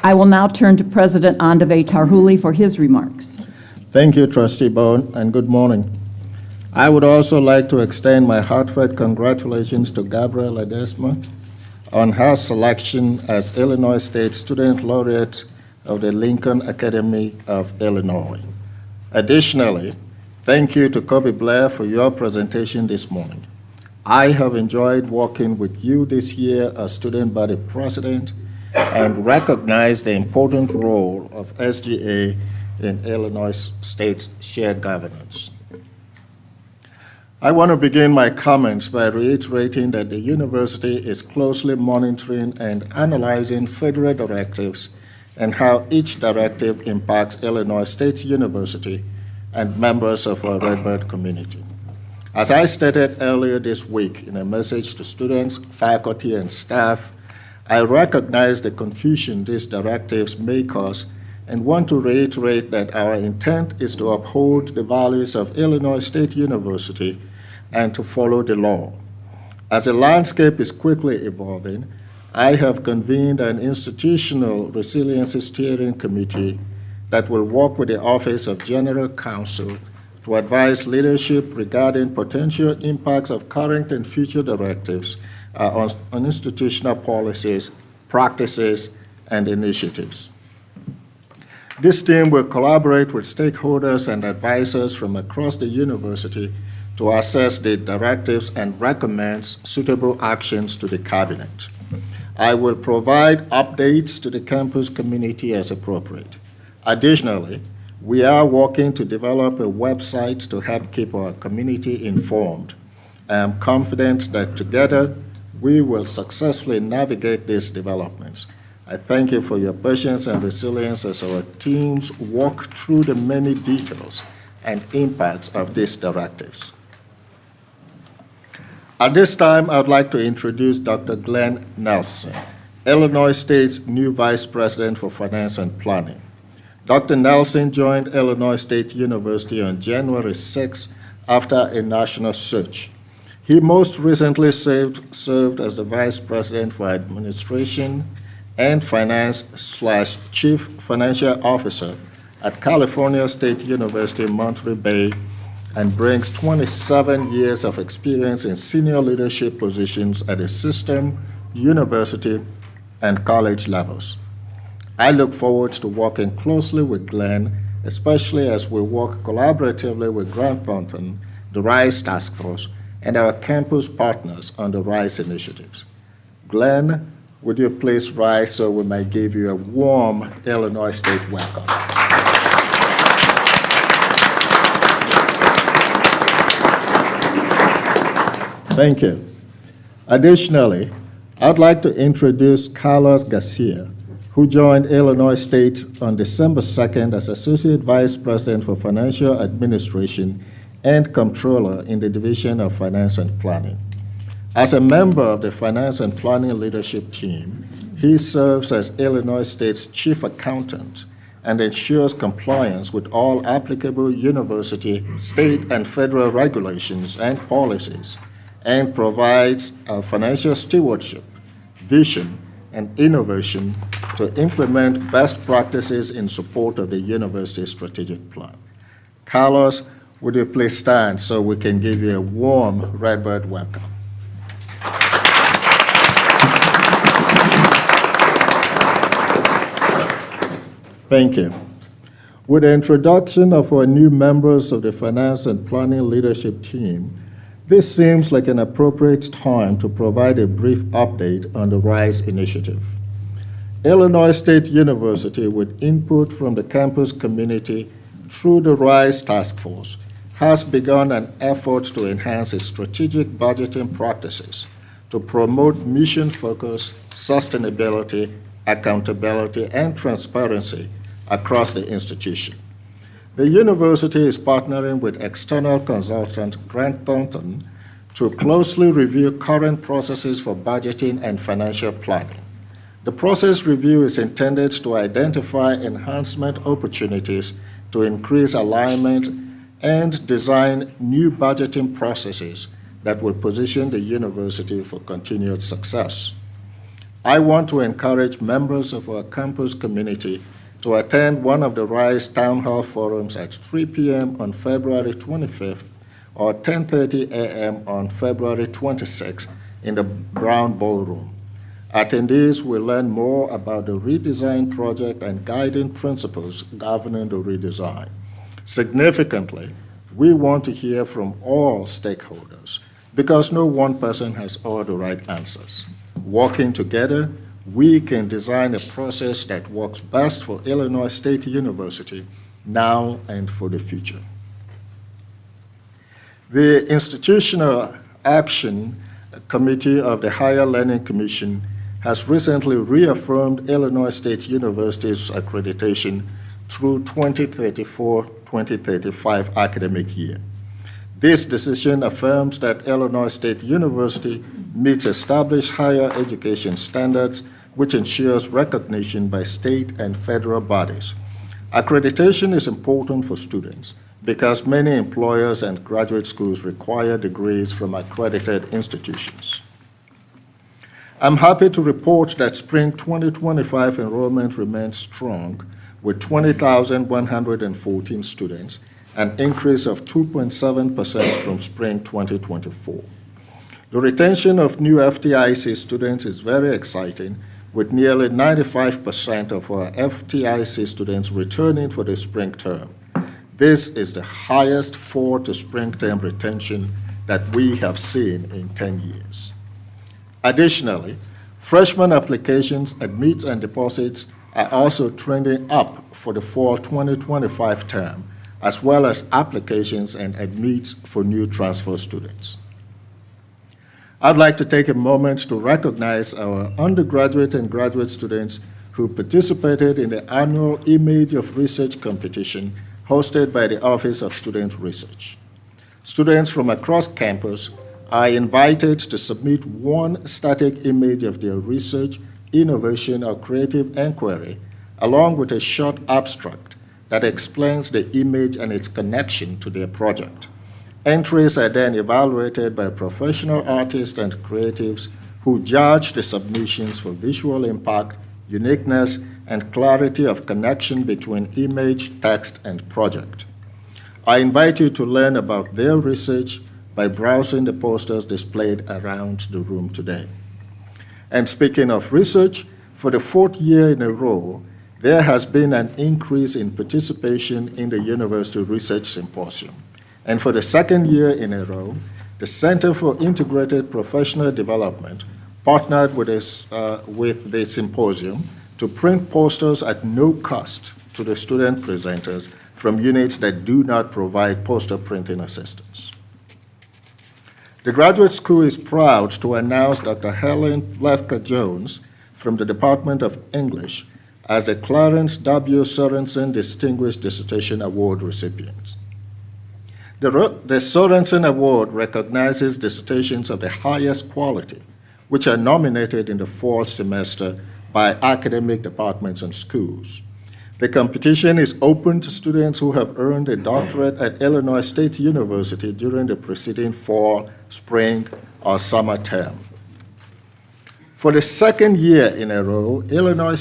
I will now turn to President Andave Tarhuli for his remarks. Thank you, Trustee Bone, and good morning. I would also like to extend my heartfelt congratulations to Gabrielle Ledesma on her selection as Illinois State Student Laureate of the Lincoln Academy of Illinois. Additionally, thank you to Kobe Blair for your presentation this morning. I have enjoyed working with you this year as student body president and recognize the important role of SGA in Illinois State shared governance. I want to begin my comments by reiterating that the university is closely monitoring and analyzing federal directives and how each directive impacts Illinois State University and members of our Redbird community. As I stated earlier this week in a message to students, faculty, and staff, I recognize the confusion these directives may cause and want to reiterate that our intent is to uphold the values of Illinois State University and to follow the law. As the landscape is quickly evolving, I have convened an institutional resiliency steering committee that will work with the Office of General Counsel to advise leadership regarding potential impacts of current and future directives on institutional policies, practices, and initiatives. This team will collaborate with stakeholders and advisors from across the university to assess the directives and recommend suitable actions to the cabinet. I will provide updates to the campus community as appropriate. Additionally, we are working to develop a website to help keep our community informed. I am confident that together we will successfully navigate these developments. I thank you for your patience and resilience as our teams walk through the many details and impacts of these directives. At this time, I would like to introduce Dr. Glenn Nelson, Illinois State's new Vice President for Finance and Planning. Dr. Nelson joined Illinois State University on January 6 after a national search. He most recently served as the Vice President for Administration and Finance/Chief Financial Officer at California State University, Monterey Bay, and brings 27 years of experience in senior leadership positions at the system, university, and college levels. I look forward to working closely with Glenn, especially as we work collaboratively with Grant Thornton, the RISE Task Force, and our campus partners on the RISE initiatives. Glenn, would you please rise so we may give you a warm Illinois State welcome? Thank you. Additionally, I'd like to introduce Carlos Garcia, who joined Illinois State on December 2nd as Associate Vice President for Financial Administration and Comptroller in the Division of Finance and Planning. As a member of the Finance and Planning Leadership Team, he serves as Illinois State's Chief Accountant and ensures compliance with all applicable university, state, and federal regulations and policies, and provides financial stewardship, vision, and innovation to implement best practices in support of the university's strategic plan. Carlos, would you please stand so we can give you a warm Redbird welcome? Thank you. With the introduction of our new members of the Finance and Planning Leadership Team, this seems like an appropriate time to provide a brief update on the RISE initiative. Illinois State University, with input from the campus community through the RISE Task Force, has begun an effort to enhance its strategic budgeting practices to promote mission focus, sustainability, accountability, and transparency across the institution. The university is partnering with external consultant Grant Thornton to closely review current processes for budgeting and financial planning. The process review is intended to identify enhancement opportunities to increase alignment and design new budgeting processes that will position the university for continued success. I want to encourage members of our campus community to attend one of the RISE Town Hall forums at 3 p.m. on February 25th or 10:30 a.m. on February 26th in the Brown Ballroom. Attendees will learn more about the redesign project and guiding principles governing the redesign. Significantly, we want to hear from all stakeholders because no one person has all the right answers. Working together, we can design a process that works best for Illinois State University now and for the future. The Institutional Action Committee of the Higher Learning Commission has recently reaffirmed Illinois State University's accreditation through 2034-2035 academic year. This decision affirms that Illinois State University meets established higher education standards, which ensures recognition by state and federal bodies. Accreditation is important for students because many employers and graduate schools require degrees from accredited institutions. I'm happy to report that spring 2025 enrollment remains strong with 20,114 students, an increase of 2.7% from spring 2024. The retention of new FTIC students is very exciting, with nearly 95% of our FTIC students returning for the spring term. This is the highest fall to spring term retention that we have seen in 10 years. Additionally, freshman applications, admits, and deposits are also trending up for the fall 2025 term, as well as applications and admits for new transfer students. I'd like to take a moment to recognize our undergraduate and graduate students who participated in the annual Image of Research competition hosted by the Office of Student Research. Students from across campus are invited to submit one static image of their research, innovation, or creative inquiry, along with a short abstract that explains the image and its connection to their project. Entries are then evaluated by professional artists and creatives who judge the submissions for visual impact, uniqueness, and clarity of connection between image, text, and project. I invite you to learn about their research by browsing the posters displayed around the room today. And speaking of research, for the fourth year in a row, there has been an increase in participation in the University Research Symposium. And for the second year in a row, the Center for Integrated Professional Development partnered with the symposium to print posters at no cost to the student presenters from units that do not provide poster printing assistance. The graduate school is proud to announce Dr. Helen Lefka-Jones from the Department of English as the Clarence W. Sorensen Distinguished Dissertation Award recipient. The Sorensen Award recognizes dissertations of the highest quality, which are nominated in the fall semester by academic departments and schools. The competition is open to students who have earned a doctorate at Illinois State University during the preceding fall, spring, or summer term. For the second year in a row, an Illinois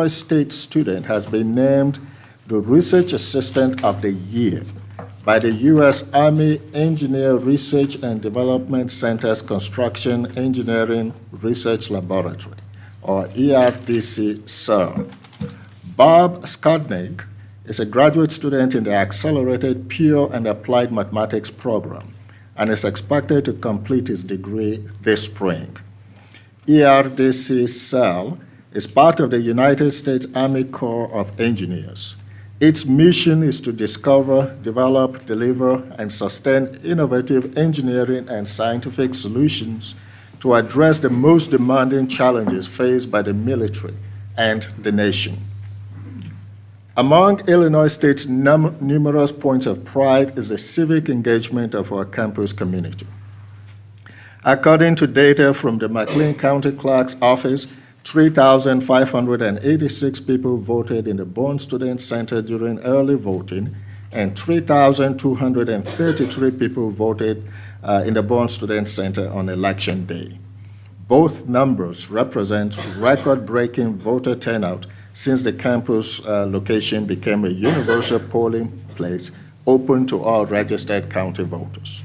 State student has been named the Research Assistant of the Year by the U.S. Army Engineer Research and Development Center's Construction Engineering Research Laboratory, or ERDC-CERL. Bob Skodnik is a graduate student in the Accelerated Pure and Applied Mathematics program and is expected to complete his degree this spring. ERDC Cell is part of the United States Army Corps of Engineers. Its mission is to discover, develop, deliver, and sustain innovative engineering and scientific solutions to address the most demanding challenges faced by the military and the nation. Among Illinois State's numerous points of pride is the civic engagement of our campus community. According to data from the McLean County Clerk's Office, 3,586 people voted in the Bond Student Center during early voting, and 3,233 people voted in the Bond Student Center on Election Day. Both numbers represent record-breaking voter turnout since the campus location became a universal polling place open to all registered county voters.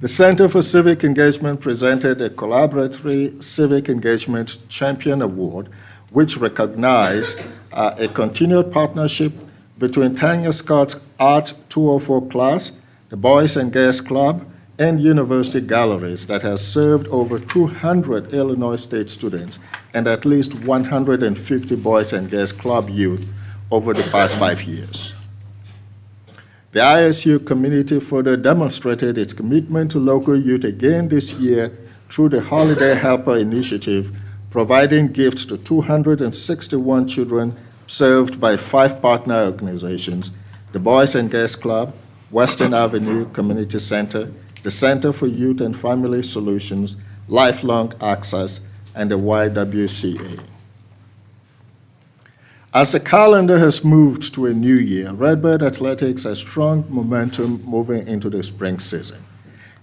The Center for Civic Engagement presented a collaboratory Civic Engagement Champion Award, which recognized a continued partnership between Tanya Scott's Art 204 class, the Boys and Girls Club, and university galleries that has served over 200 Illinois State students and at least 150 Boys and Girls Club youth over the past 5 years. The ISU community further demonstrated its commitment to local youth again this year through the Holiday Helper Initiative, providing gifts to 261 children served by 5 partner organizations: the Boys and Girls Club, Western Avenue Community Center, the Center for Youth and Family Solutions, Lifelong Access, and the YWCA. As the calendar has moved to a new year, Redbird Athletics has strong momentum moving into the spring season.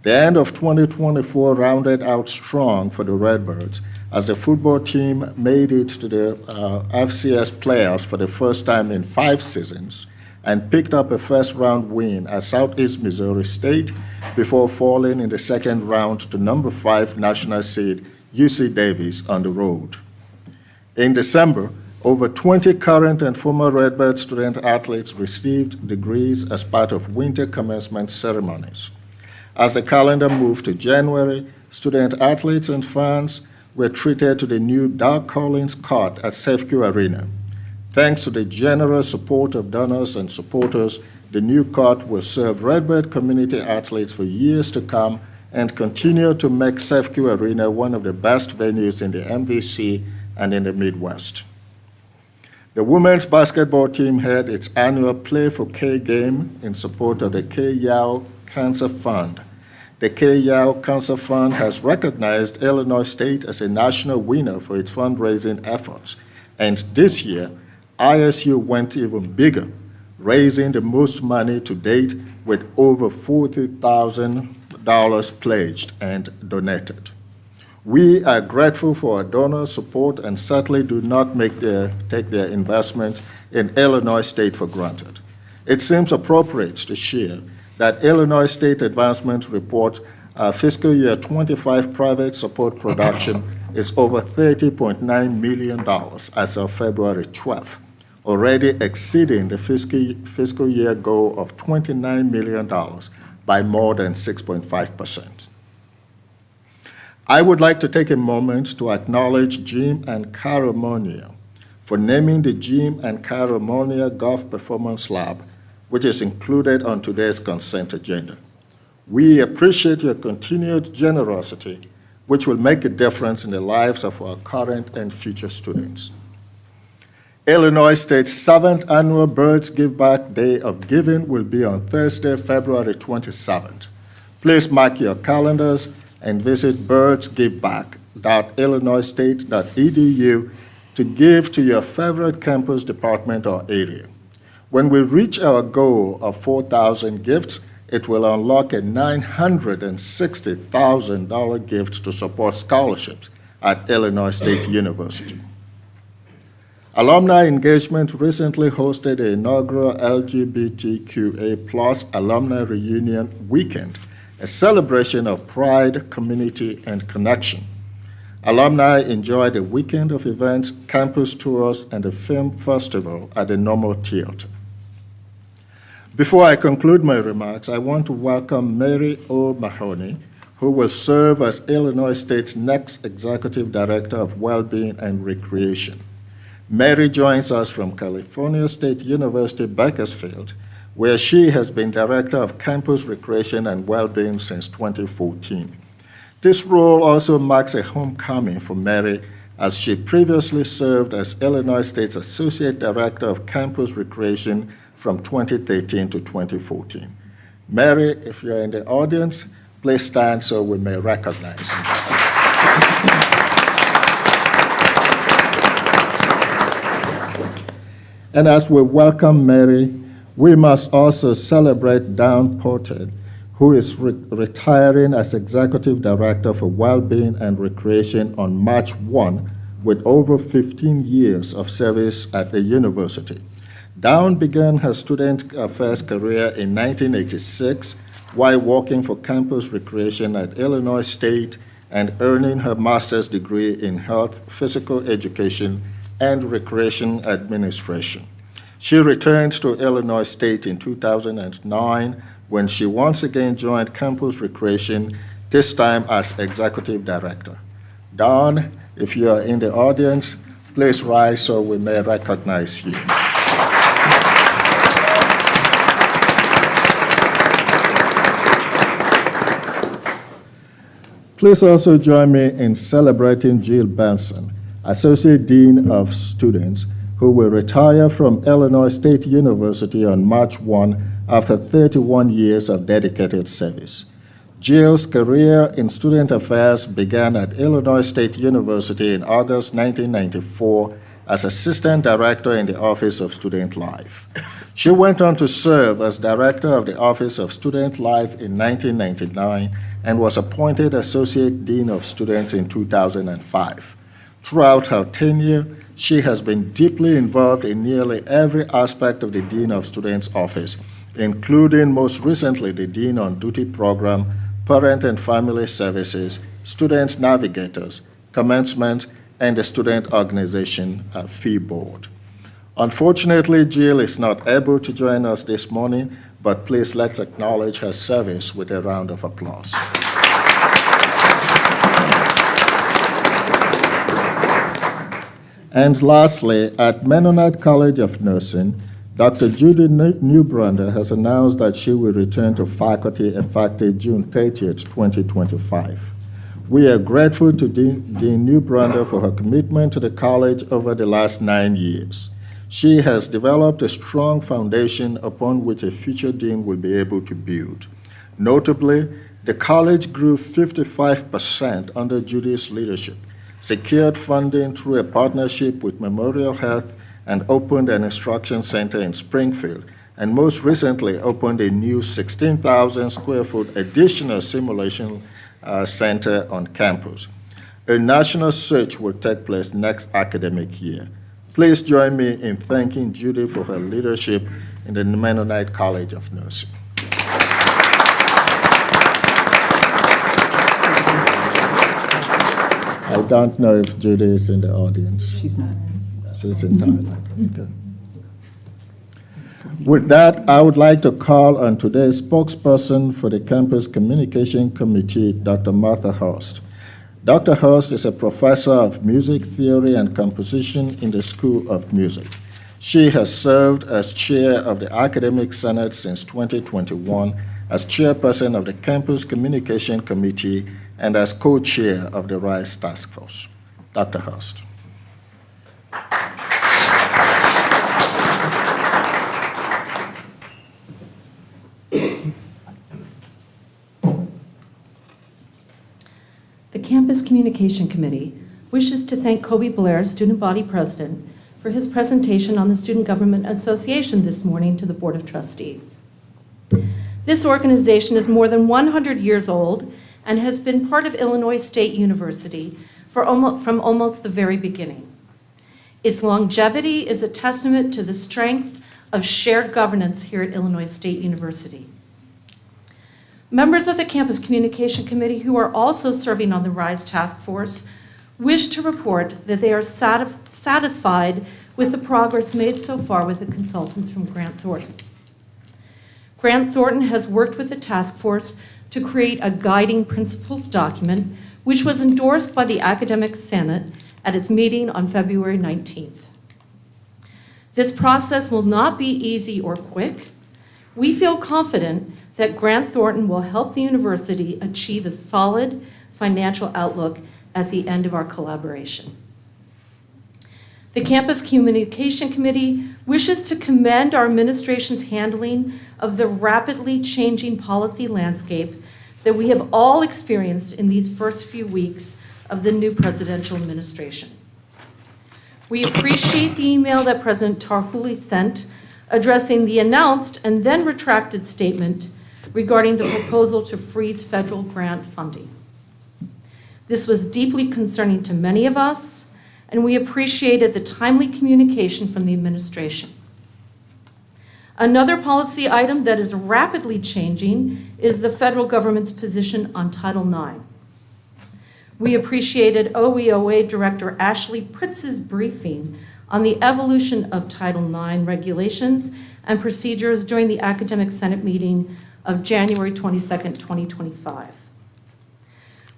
The end of 2024 rounded out strong for the Redbirds as the football team made it to the FCS playoffs for the first time in 5 seasons and picked up a first-round win at Southeast Missouri State before falling in the second round to number 5 national seed UC Davis on the road. In December, over 20 current and former Redbird student athletes received degrees as part of winter commencement ceremonies. As the calendar moved to January, student athletes and fans were treated to the new Doug Collins Court at Safeco Arena. Thanks to the generous support of donors and supporters, the new court will serve Redbird community athletes for years to come and continue to make Safeco Arena one of the best venues in the MVC and in the Midwest. The women's basketball team had its annual Play for K game in support of the K Yao Cancer Fund. The K Yao Cancer Fund has recognized Illinois State as a national winner for its fundraising efforts, and this year, ISU went even bigger, raising the most money to date with over $40,000 pledged and donated. We are grateful for our donors' support and certainly do not take their investment in Illinois State for granted. It seems appropriate to share that Illinois State Advancement Report fiscal year 25 private support production is over $30.9 million as of February 12th, already exceeding the fiscal year goal of $29 million by more than 6.5%. I would like to take a moment to acknowledge Jim and Carol Monier for naming the Jim and Carol Monier Golf Performance Lab, which is included on today's consent agenda. We appreciate your continued generosity, which will make a difference in the lives of our current and future students. Illinois State's 7th annual Birds Give Back Day of Giving will be on Thursday, February 27th. Please mark your calendars and visit birdsgiveback.illinoisstate.edu to give to your favorite campus, department, or area. When we reach our goal of 4,000 gifts, it will unlock a $960,000 gift to support scholarships at Illinois State University. Alumni Engagement recently hosted the inaugural LGBTQA+ Alumni Reunion Weekend, a celebration of pride, community, and connection. Alumni enjoyed a weekend of events, campus tours, and a film festival at the Normal Theater. Before I conclude my remarks, I want to welcome Mary O. Mahoney, who will serve as Illinois State's next Executive Director of Wellbeing and Recreation. Mary joins us from California State University, Bakersfield, where she has been Director of Campus Recreation and Wellbeing since 2014. This role also marks a homecoming for Mary, as she previously served as Illinois State's Associate Director of Campus Recreation from 2013 to 2014. Mary, if you're in the audience, please stand so we may recognize you. And as we welcome Mary, we must also celebrate Dawn Porter, who is retiring as Executive Director for Wellbeing and Recreation on March 1 with over 15 years of service at the university. Dawn began her student affairs career in 1986 while working for Campus Recreation at Illinois State and earning her master's degree in health, physical education, and recreation administration. She returned to Illinois State in 2009 when she once again joined Campus Recreation, this time as Executive Director. Dawn, if you are in the audience, please rise so we may recognize you. Please also join me in celebrating Jill Benson, Associate Dean of Students, who will retire from Illinois State University on March 1 after 31 years of dedicated service. Jill's career in student affairs began at Illinois State University in August 1994 as Assistant Director in the Office of Student Life. She went on to serve as Director of the Office of Student Life in 1999 and was appointed Associate Dean of Students in 2005. Throughout her tenure, she has been deeply involved in nearly every aspect of the Dean of Students office, including most recently the Dean on Duty program, Parent and Family Services, Student Navigators, Commencement, and the Student Organization Fee Board. Unfortunately, Jill is not able to join us this morning, but please let's acknowledge her service with a round of applause. And lastly, at Mennonite College of Nursing, Dr. Judy Newbrander has announced that she will return to faculty effective June 30th, 2025. We are grateful to Dean Newbrander for her commitment to the college over the last 9 years. She has developed a strong foundation upon which a future dean will be able to build. Notably, the college grew 55% under Judy's leadership, secured funding through a partnership with Memorial Health, and opened an instruction center in Springfield, and most recently opened a new 16,000 square foot additional simulation center on campus. A national search will take place next academic year. Please join me in thanking Judy for her leadership in the Mennonite College of Nursing. I don't know if Judy is in the audience. She's not. She's in Thailand. Okay. With that, I would like to call on today's spokesperson for the Campus Communication Committee, Dr. Martha Hurst. Dr. Hurst is a professor of music theory and composition in the School of Music. She has served as chair of the Academic Senate since 2021, as chairperson of the Campus Communication Committee, and as co-chair of the RISE Task Force. Dr. Hurst. The Campus Communication Committee wishes to thank Kobe Blair, Student Body President, for his presentation on the Student Government Association this morning to the Board of Trustees. This organization is more than 100 years old and has been part of Illinois State University from almost the very beginning. Its longevity is a testament to the strength of shared governance here at Illinois State University. Members of the Campus Communication Committee who are also serving on the RISE Task Force wish to report that they are satisfied with the progress made so far with the consultants from Grant Thornton. Grant Thornton has worked with the task force to create a guiding principles document, which was endorsed by the Academic Senate at its meeting on February 19th. This process will not be easy or quick. We feel confident that Grant Thornton will help the university achieve a solid financial outlook at the end of our collaboration. The Campus Communication Committee wishes to commend our administration's handling of the rapidly changing policy landscape that we have all experienced in these first few weeks of the new presidential administration. We appreciate the email that President Tarhouli sent addressing the announced and then retracted statement regarding the proposal to freeze federal grant funding. This was deeply concerning to many of us, and we appreciated the timely communication from the administration. Another policy item that is rapidly changing is the federal government's position on Title IX. We appreciated OEOA Director Ashley Pritz's briefing on the evolution of Title IX regulations and procedures during the Academic Senate meeting of January 22nd, 2025.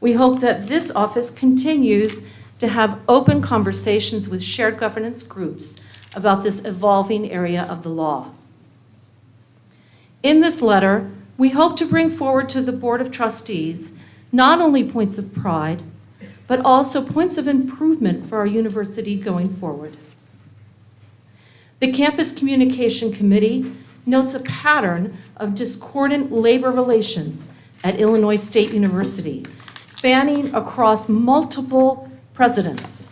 We hope that this office continues to have open conversations with shared governance groups about this evolving area of the law. In this letter, we hope to bring forward to the Board of Trustees not only points of pride, but also points of improvement for our university going forward. The Campus Communication Committee notes a pattern of discordant labor relations at Illinois State University, spanning across multiple presidents.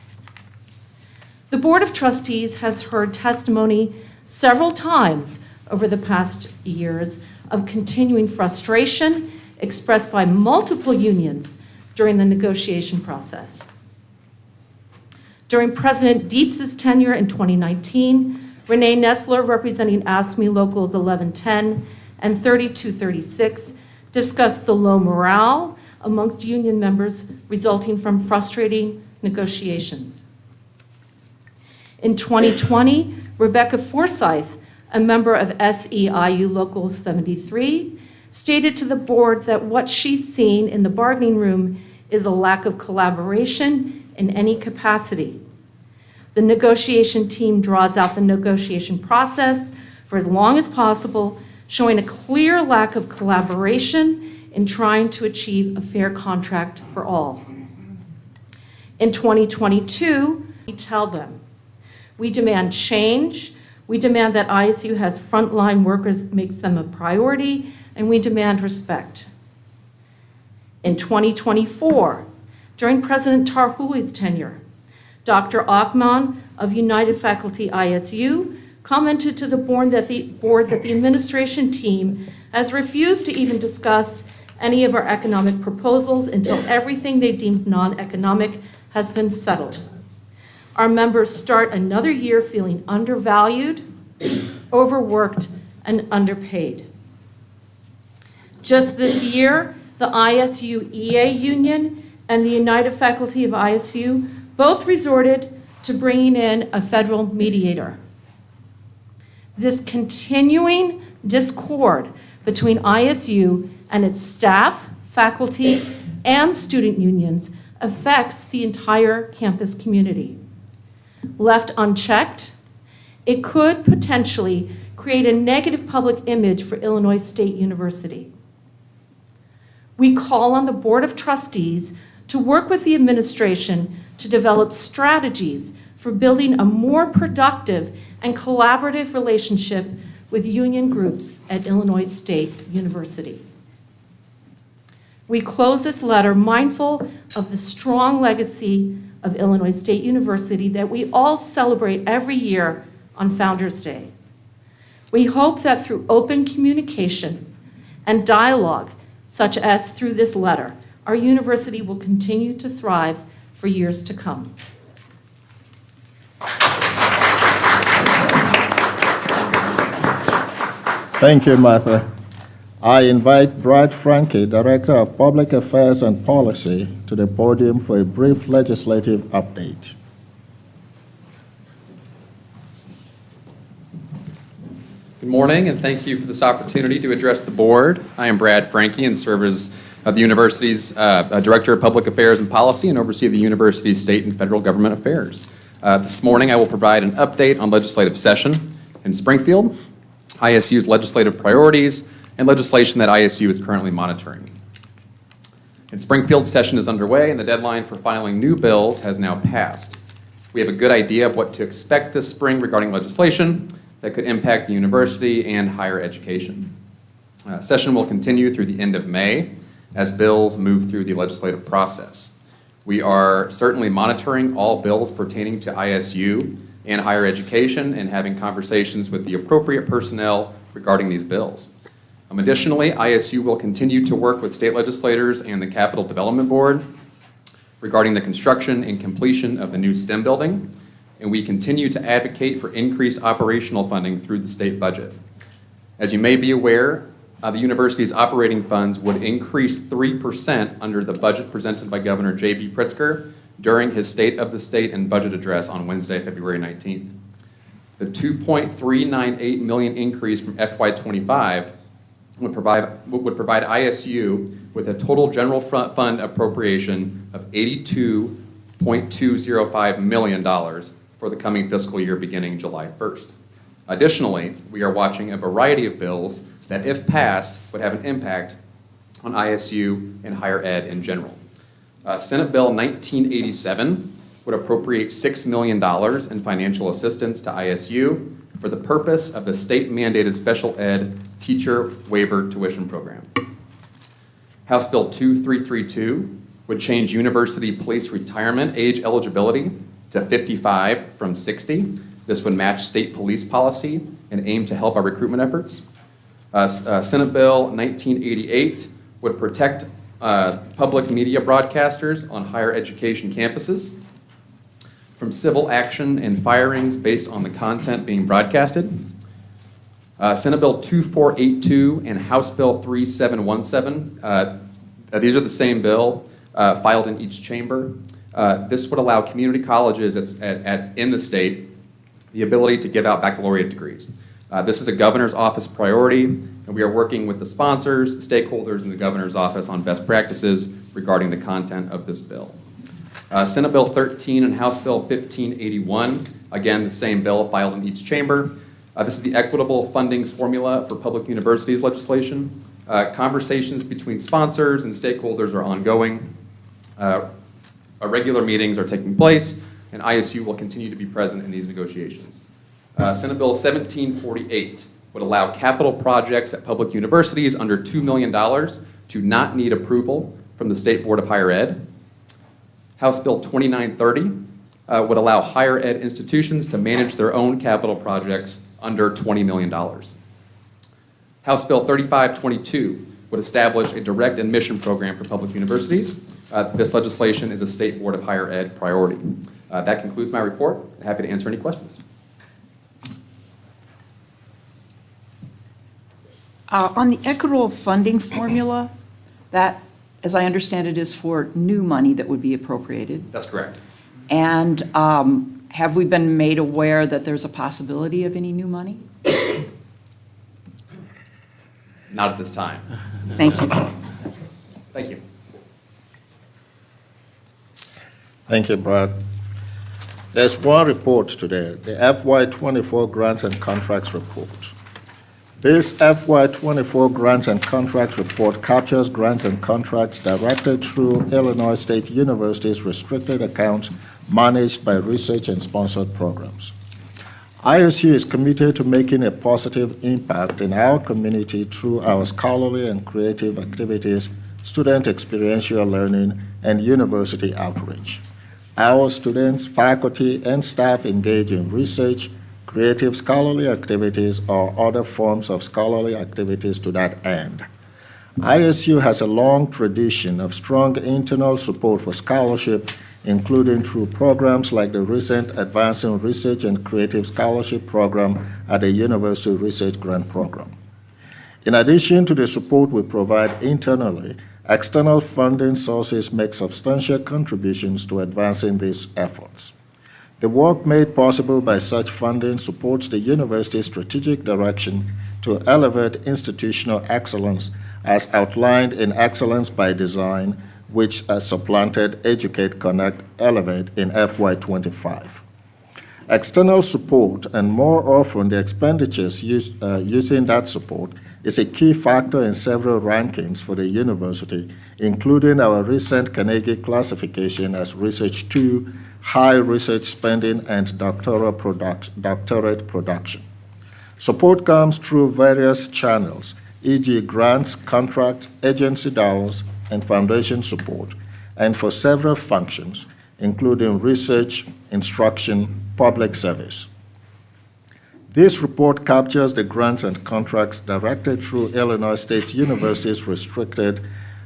The Board of Trustees has heard testimony several times over the past years of continuing frustration expressed by multiple unions during the negotiation process. During President Dietz's tenure in 2019, Renee Nestler, representing ASME Locals 1110 and 3236, discussed the low morale amongst union members resulting from frustrating negotiations. In 2020, Rebecca Forsyth, a member of SEIU Local 73, stated to the board that what she's seen in the bargaining room is a lack of collaboration in any capacity. The negotiation team draws out the negotiation process for as long as possible, showing a clear lack of collaboration in trying to achieve a fair contract for all. In 2022, we tell them, we demand change, we demand that ISU has frontline workers, makes them a priority, and we demand respect. In 2024, during President Tarhouli's tenure, Dr. Achman of United Faculty ISU commented to the board that the administration team has refused to even discuss any of our economic proposals until everything they deemed non-economic has been settled. Our members start another year feeling undervalued, overworked, and underpaid. Just this year, the ISU EA Union and the United Faculty of ISU both resorted to bringing in a federal mediator. This continuing discord between ISU and its staff, faculty, and student unions affects the entire campus community. Left unchecked, it could potentially create a negative public image for Illinois State University. We call on the Board of Trustees to work with the administration to develop strategies for building a more productive and collaborative relationship with union groups at Illinois State University. We close this letter mindful of the strong legacy of Illinois State University that we all celebrate every year on Founders Day. We hope that through open communication and dialogue, such as through this letter, our university will continue to thrive for years to come. Thank you, Martha. I invite Brad Franke, Director of Public Affairs and Policy, to the podium for a brief legislative update. Good morning, and thank you for this opportunity to address the board. I am Brad Franke and serve as the university's Director of Public Affairs and Policy and oversee the university's state and federal government affairs. This morning, I will provide an update on legislative session in Springfield, ISU's legislative priorities, and legislation that ISU is currently monitoring. In Springfield, session is underway, and the deadline for filing new bills has now passed. We have a good idea of what to expect this spring regarding legislation that could impact the university and higher education. Session will continue through the end of May as bills move through the legislative process. We are certainly monitoring all bills pertaining to ISU and higher education and having conversations with the appropriate personnel regarding these bills. Additionally, ISU will continue to work with state legislators and the Capital Development Board regarding the construction and completion of the new STEM building, and we continue to advocate for increased operational funding through the state budget. As you may be aware, the university's operating funds would increase 3% under the budget presented by Governor J.B. Pritzker during his State of the State and budget address on Wednesday, February 19th. The $2.398 million increase from FY25 would provide ISU with a total general fund appropriation of $82.205 million for the coming fiscal year beginning July 1st. Additionally, we are watching a variety of bills that, if passed, would have an impact on ISU and higher ed in general. Senate Bill 1987 would appropriate $6 million in financial assistance to ISU for the purpose of the state-mandated special ed teacher waiver tuition program. House Bill 2332 would change university police retirement age eligibility to 55 from 60. This would match state police policy and aim to help our recruitment efforts. Senate Bill 1988 would protect public media broadcasters on higher education campuses from civil action and firings based on the content being broadcasted. Senate Bill 2482 and House Bill 3717, these are the same bill filed in each chamber. This would allow community colleges in the state the ability to give out baccalaureate degrees. This is a governor's office priority, and we are working with the sponsors, the stakeholders, and the governor's office on best practices regarding the content of this bill. Senate Bill 13 and House Bill 1581, again, the same bill filed in each chamber. This is the equitable funding formula for public universities legislation. Conversations between sponsors and stakeholders are ongoing. Regular meetings are taking place, and ISU will continue to be present in these negotiations. Senate Bill 1748 would allow capital projects at public universities under $2 million to not need approval from the State Board of Higher Ed. House Bill 2930 would allow higher ed institutions to manage their own capital projects under $20 million. House Bill 3522 would establish a direct admission program for public universities. This legislation is a State Board of Higher Ed priority. That concludes my report. I'm happy to answer any questions. On the equitable funding formula, that, as I understand it, is for new money that would be appropriated. That's correct. And have we been made aware that there's a possibility of any new money? Not at this time. Thank you. Thank you. Thank you, Brad. There's one report today, the FY24 Grants and Contracts Report. This FY24 Grants and Contracts Report captures grants and contracts directed through Illinois State University's restricted accounts managed by research and sponsored programs. ISU is committed to making a positive impact in our community through our scholarly and creative activities, student experiential learning, and university outreach. Our students, faculty, and staff engage in research, creative scholarly activities, or other forms of scholarly activities to that end. ISU has a long tradition of strong internal support for scholarship, including through programs like the recent Advancing Research and Creative Scholarship Program at the University Research Grant Program. In addition to the support we provide internally, external funding sources make substantial contributions to advancing these efforts. The work made possible by such funding supports the university's strategic direction to elevate institutional excellence as outlined in Excellence by Design, which supplanted Educate, Connect, Elevate in FY25. External support, and more often the expenditures using that support, is a key factor in several rankings for the university, including our recent Carnegie classification as Research 2, High Research Spending, and Doctorate Production. Support comes through various channels, e.g. grants, contracts, agency dollars, and foundation support, and for several functions, including research, instruction, public service. This report captures the grants and contracts directed through Illinois State University's restricted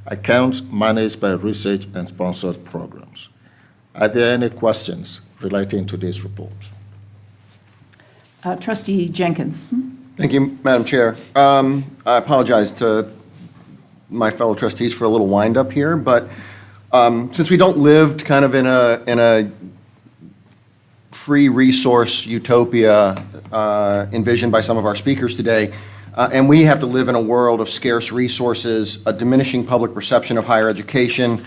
accounts managed by research and sponsored programs. Are there any questions relating to this report? Trustee Jenkins. Thank you, Madam Chair. I apologize to my fellow trustees for a little wind-up here, but since we don't live kind of in a free resource utopia envisioned by some of our speakers today, and we have to live in a world of scarce resources, a diminishing public perception of higher education,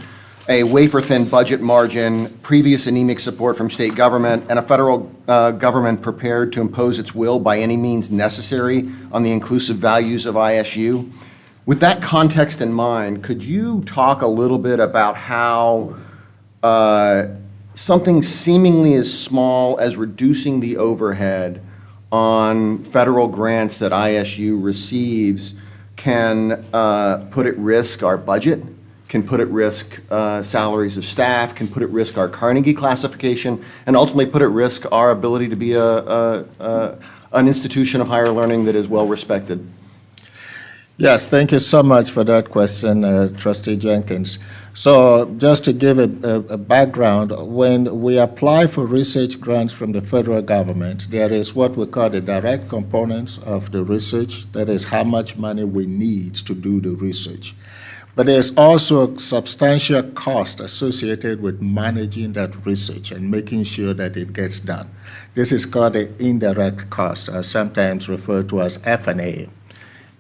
a wafer-thin budget margin, previous anemic support from state government, and a federal government prepared to impose its will by any means necessary on the inclusive values of ISU. With that context in mind, could you talk a little bit about how something seemingly as small as reducing the overhead on federal grants that ISU receives can put at risk our budget, can put at risk salaries of staff, can put at risk our Carnegie classification, and ultimately put at risk our ability to be an institution of higher learning that is well respected? Yes, thank you so much for that question, Trustee Jenkins. So just to give a background, when we apply for research grants from the federal government, there is what we call the direct components of the research, that is how much money we need to do the research. But there's also a substantial cost associated with managing that research and making sure that it gets done. This is called the indirect cost, sometimes referred to as F&A.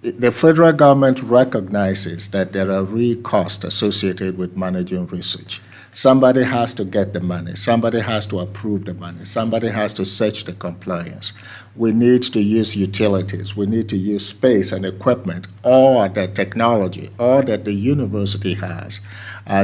The federal government recognizes that there are real costs associated with managing research. Somebody has to get the money. Somebody has to approve the money. Somebody has to search the compliance. We need to use utilities. We need to use space and equipment, or the technology, or that the university has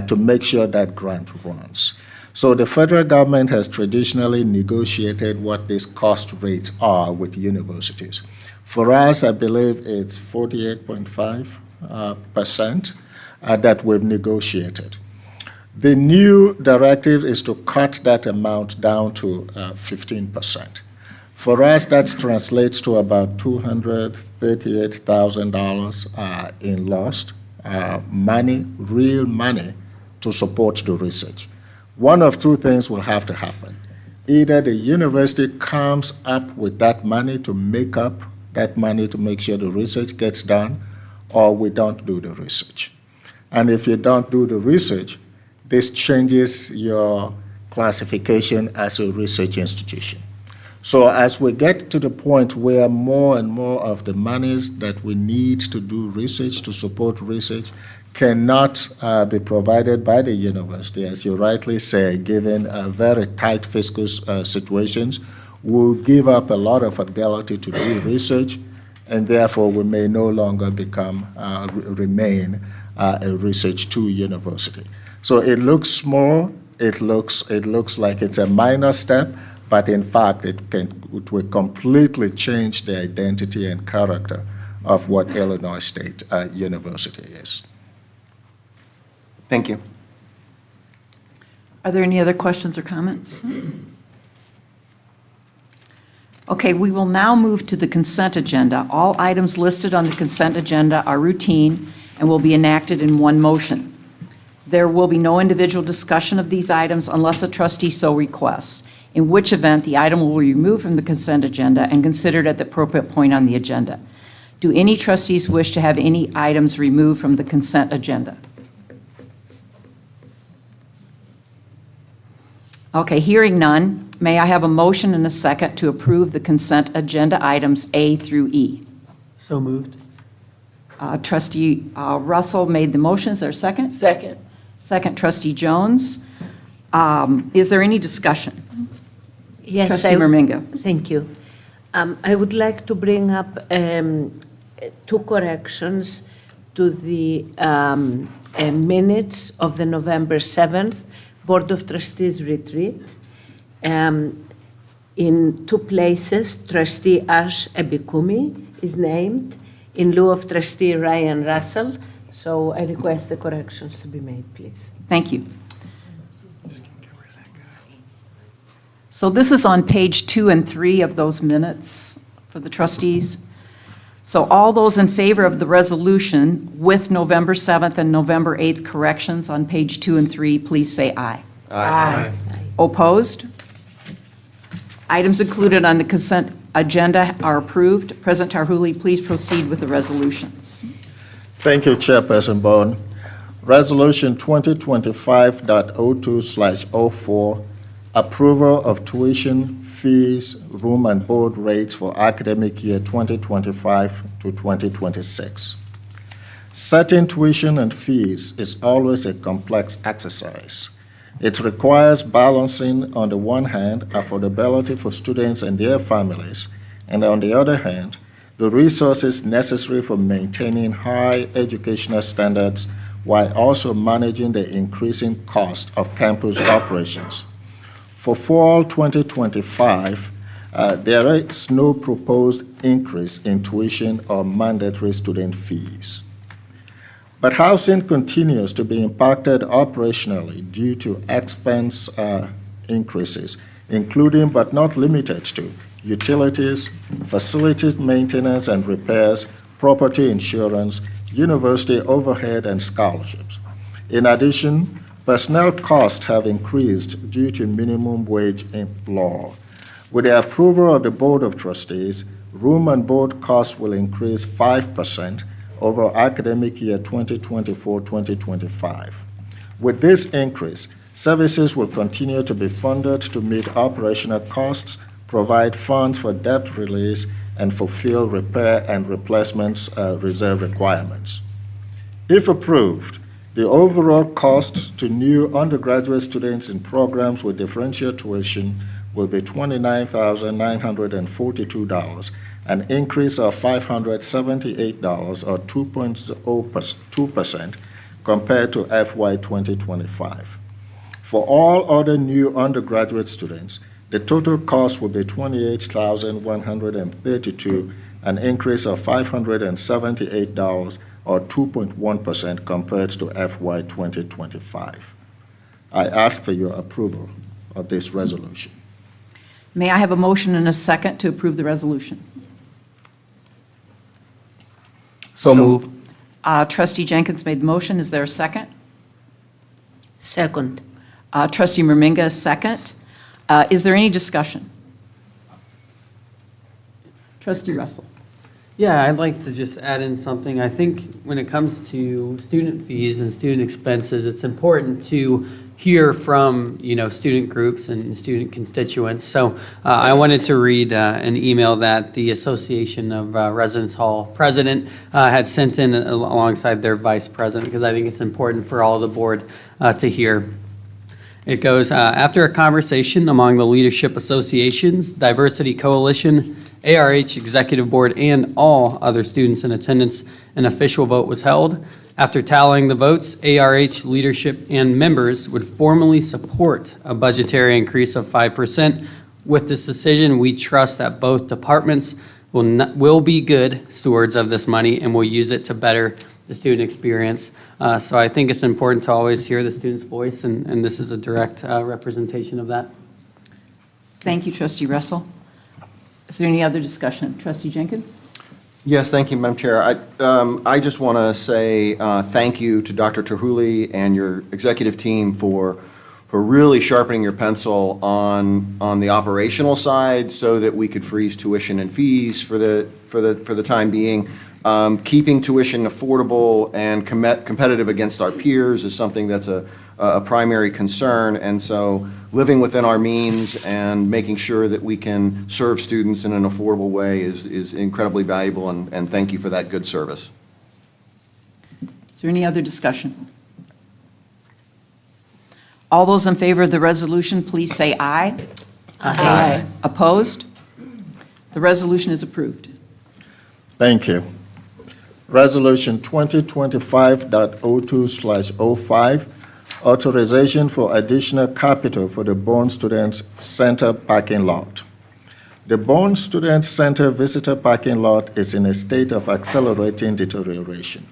to make sure that grant runs. So the federal government has traditionally negotiated what these cost rates are with universities. For us, I believe it's 48.5% that we've negotiated. The new directive is to cut that amount down to 15%. For us, that translates to about $238,000 in lost money, real money, to support the research. One of two things will have to happen. Either the university comes up with that money to make up that money to make sure the research gets done, or we don't do the research. And if you don't do the research, this changes your classification as a research institution. So as we get to the point where more and more of the monies that we need to do research, to support research, cannot be provided by the university, as you rightly say, given very tight fiscal situations, will give up a lot of ability to do research, and therefore we may no longer remain a Research 2 university. So it looks small, it looks like it's a minor step, but in fact it will completely change the identity and character of what Illinois State University is. Thank you. Are there any other questions or comments? Okay, we will now move to the consent agenda. All items listed on the consent agenda are routine and will be enacted in one motion. There will be no individual discussion of these items unless a trustee so requests, in which event the item will be removed from the consent agenda and considered at the appropriate point on the agenda. Do any trustees wish to have any items removed from the consent agenda? Okay, hearing none, may I have a motion and a second to approve the consent agenda items A through E? So moved. Trustee Russell made the motion. Is there a second? Second. Second, Trustee Jones. Is there any discussion? Yes, Trustee Merminga. Thank you. I would like to bring up two corrections to the minutes of the November 7th Board of Trustees retreat. In two places, Trustee Ash Ebikumi is named in lieu of Trustee Ryan Russell. So I request the corrections to be made, please. Thank you. So this is on page 2 and 3 of those minutes for the trustees. So all those in favor of the resolution with November 7th and November 8th corrections on page 2 and 3, please say aye. Aye. Opposed? Items included on the consent agenda are approved. President Tarhuli, please proceed with the resolutions. Thank you, Chairperson Bone. Resolution 2025.02/04, approval of tuition, fees, room and board rates for academic year 2025 to 2026. Setting tuition and fees is always a complex exercise. It requires balancing, on the one hand, affordability for students and their families, and on the other hand, the resources necessary for maintaining high educational standards while also managing the increasing cost of campus operations. For fall 2025, there is no proposed increase in tuition or mandatory student fees. But housing continues to be impacted operationally due to expense increases, including but not limited to utilities, facility maintenance and repairs, property insurance, university overhead, and scholarships. In addition, personnel costs have increased due to minimum wage law. With the approval of the Board of Trustees, room and board costs will increase 5% over academic year 2024-2025. With this increase, services will continue to be funded to meet operational costs, provide funds for debt release, and fulfill repair and replacement reserve requirements. If approved, the overall cost to new undergraduate students in programs with differential tuition will be $29,942, an increase of $578 or 2.02% compared to FY 2025. For all other new undergraduate students, the total cost will be $28,132, an increase of $578 or 2.1% compared to FY 2025. I ask for your approval of this resolution. May I have a motion and a second to approve the resolution? So moved. Trustee Jenkins made the motion. Is there a second? Second. Trustee Merminga, second. Is there any discussion? Trustee Russell. Yeah, I'd like to just add in something. I think when it comes to student fees and student expenses, it's important to hear from, student groups and student constituents. So I wanted to read an email that the Association of Residence Hall president had sent in alongside their vice president, because I think it's important for all the board to hear. It goes, after a conversation among the leadership associations, Diversity Coalition, ARH Executive Board, and all other students in attendance, an official vote was held. After tallying the votes, ARH leadership and members would formally support a budgetary increase of 5%. With this decision, we trust that both departments will be good stewards of this money and will use it to better the student experience. So I think it's important to always hear the student's voice, and this is a direct representation of that. Thank you, Trustee Russell. Is there any other discussion? Trustee Jenkins? Yes, thank you, Madam Chair. I just want to say thank you to Dr. Tarhuli and your executive team for really sharpening your pencil on the operational side so that we could freeze tuition and fees for the time being. Keeping tuition affordable and competitive against our peers is something that's a primary concern, and so living within our means and making sure that we can serve students in an affordable way is incredibly valuable, and thank you for that good service. Is there any other discussion? All those in favor of the resolution, please say aye. Aye. Opposed? The resolution is approved. Thank you. Resolution 2025.02/05, authorization for additional capital for the Bourne Students Center parking lot. The Bourne Students Center visitor parking lot is in a state of accelerating deterioration.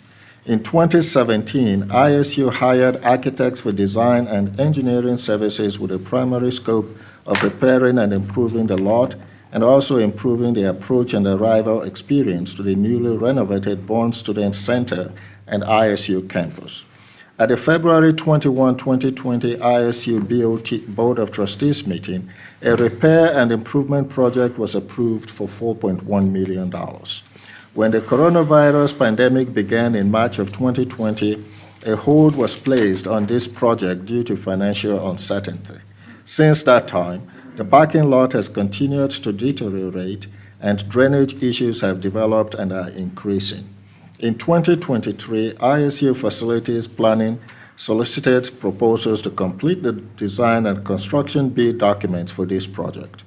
In 2017, ISU hired architects for design and engineering services with a primary scope of repairing and improving the lot and also improving the approach and arrival experience to the newly renovated Bourne Students Center and ISU campus. At the February 21, 2020 ISU BOT Board of Trustees meeting, a repair and improvement project was approved for $4.1 million. When the coronavirus pandemic began in March of 2020, a hold was placed on this project due to financial uncertainty. Since that time, the parking lot has continued to deteriorate, and drainage issues have developed and are increasing. In 2023, ISU Facilities Planning solicited proposals to complete the design and construction bid documents for this project.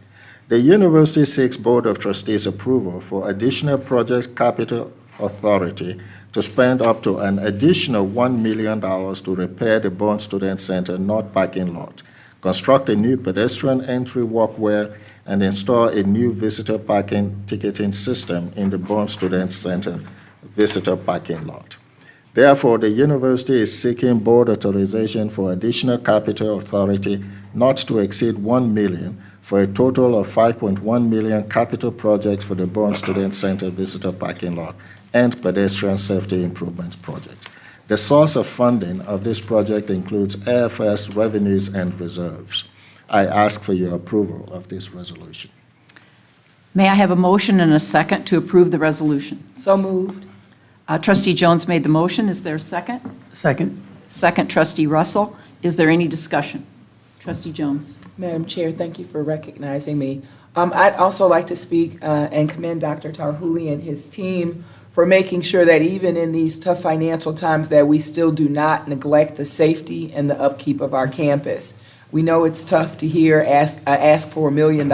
The University seeks Board of Trustees approval for additional project capital authority to spend up to an additional $1 million to repair the Bourne Student Center North parking lot, construct a new pedestrian entry walkway, and install a new visitor parking ticketing system in the Bourne Student Center visitor parking lot. Therefore, the university is seeking board authorization for additional capital authority not to exceed $1 million for a total of $5.1 million capital projects for the Bourne Student Center visitor parking lot and pedestrian safety improvements project. The source of funding of this project includes AFS revenues and reserves. I ask for your approval of this resolution. May I have a motion and a second to approve the resolution? So moved. Trustee Jones made the motion. Is there a second? Second. Second, Trustee Russell. Is there any discussion? Trustee Jones. Madam Chair, thank you for recognizing me. I'd also like to speak and commend Dr. Tarhuli and his team for making sure that even in these tough financial times that we still do not neglect the safety and the upkeep of our campus. We know it's tough to hear ask for $1 million,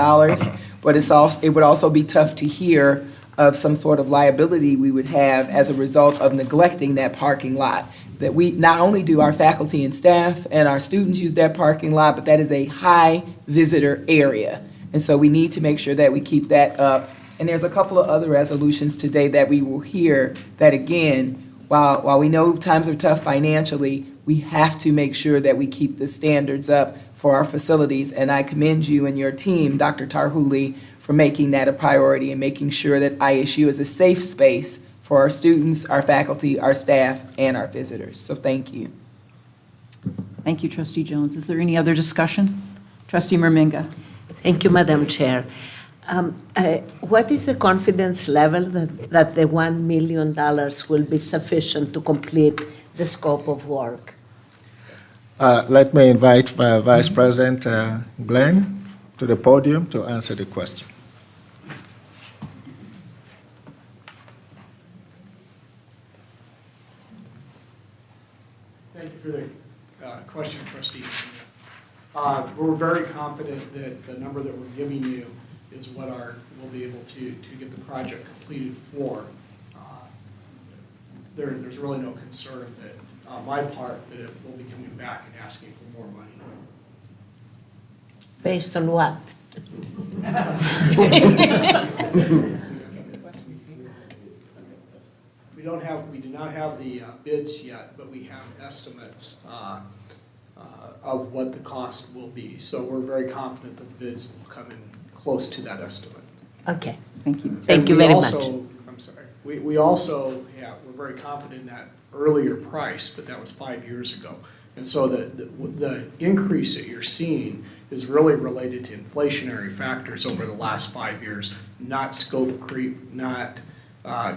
but it would also be tough to hear of some sort of liability we would have as a result of neglecting that parking lot. That we, not only do our faculty and staff and our students use that parking lot, but that is a high visitor area. And so we need to make sure that we keep that up. And there's a couple of other resolutions today that we will hear that, again, while we know times are tough financially, we have to make sure that we keep the standards up for our facilities. And I commend you and your team, Dr. Tarhuli, for making that a priority and making sure that ISU is a safe space for our students, our faculty, our staff, and our visitors. So thank you. Thank you, Trustee Jones. Is there any other discussion? Trustee Merminga. Thank you, Madam Chair. What is the confidence level that the $1 million will be sufficient to complete the scope of work? Let me invite Vice President Glenn to the podium to answer the question. Thank you for the question, Trustee. We're very confident that the number that we're giving you is what we'll be able to get the project completed for. There's really no concern that, on my part, that it will be coming back and asking for more money. Based on what? We do not have the bids yet, but we have estimates of what the cost will be. So we're very confident that the bids will come in close to that estimate. Okay. Thank you. Thank you very much. I'm sorry. We also, we're very confident in that earlier price, but that was 5 years ago. And so the increase that you're seeing is really related to inflationary factors over the last 5 years, not scope creep, not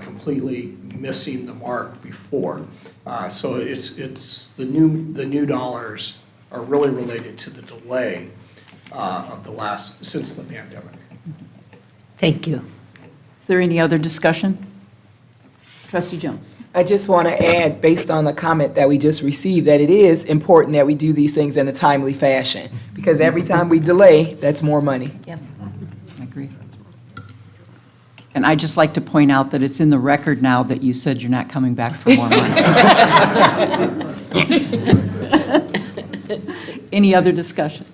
completely missing the mark before. So it's the new dollars are really related to the delay since the pandemic. Thank you. Is there any other discussion? Trustee Jones. I just want to add, based on the comment that we just received, that it is important that we do these things in a timely fashion, because every time we delay, that's more money. I agree. And I'd just like to point out that it's in the record now that you said you're not coming back for more money. Any other discussion?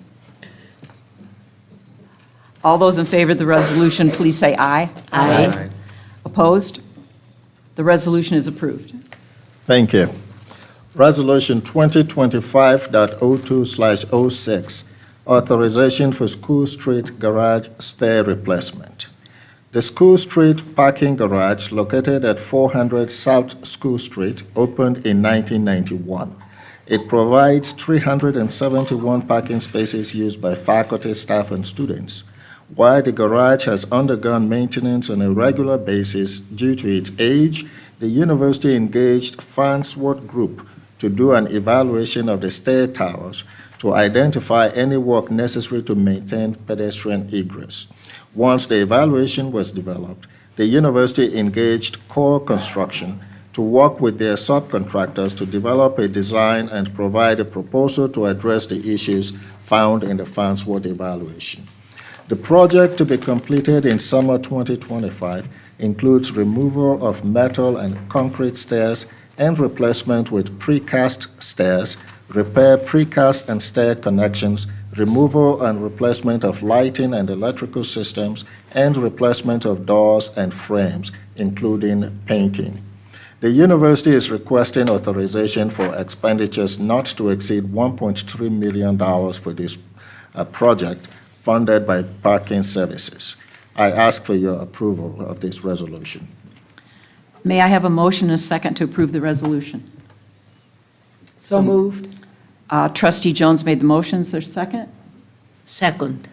All those in favor of the resolution, please say aye. Aye. Opposed? The resolution is approved. Thank you. Resolution 2025.02/06, authorization for School Street Garage stair replacement. The School Street parking garage located at 400 South School Street opened in 1991. It provides 371 parking spaces used by faculty, staff, and students. While the garage has undergone maintenance on a regular basis due to its age, the university engaged Farnsworth Group to do an evaluation of the stair towers to identify any work necessary to maintain pedestrian egress. Once the evaluation was developed, the university engaged Core Construction to work with their subcontractors to develop a design and provide a proposal to address the issues found in the Farnsworth evaluation. The project to be completed in summer 2025 includes removal of metal and concrete stairs and replacement with precast stairs, repair precast and stair connections, removal and replacement of lighting and electrical systems, and replacement of doors and frames, including painting. The university is requesting authorization for expenditures not to exceed $1.3 million for this project, funded by Parking Services. I ask for your approval of this resolution. May I have a motion and a second to approve the resolution? So moved. Trustee Jones made the motion. Is there a second? Second.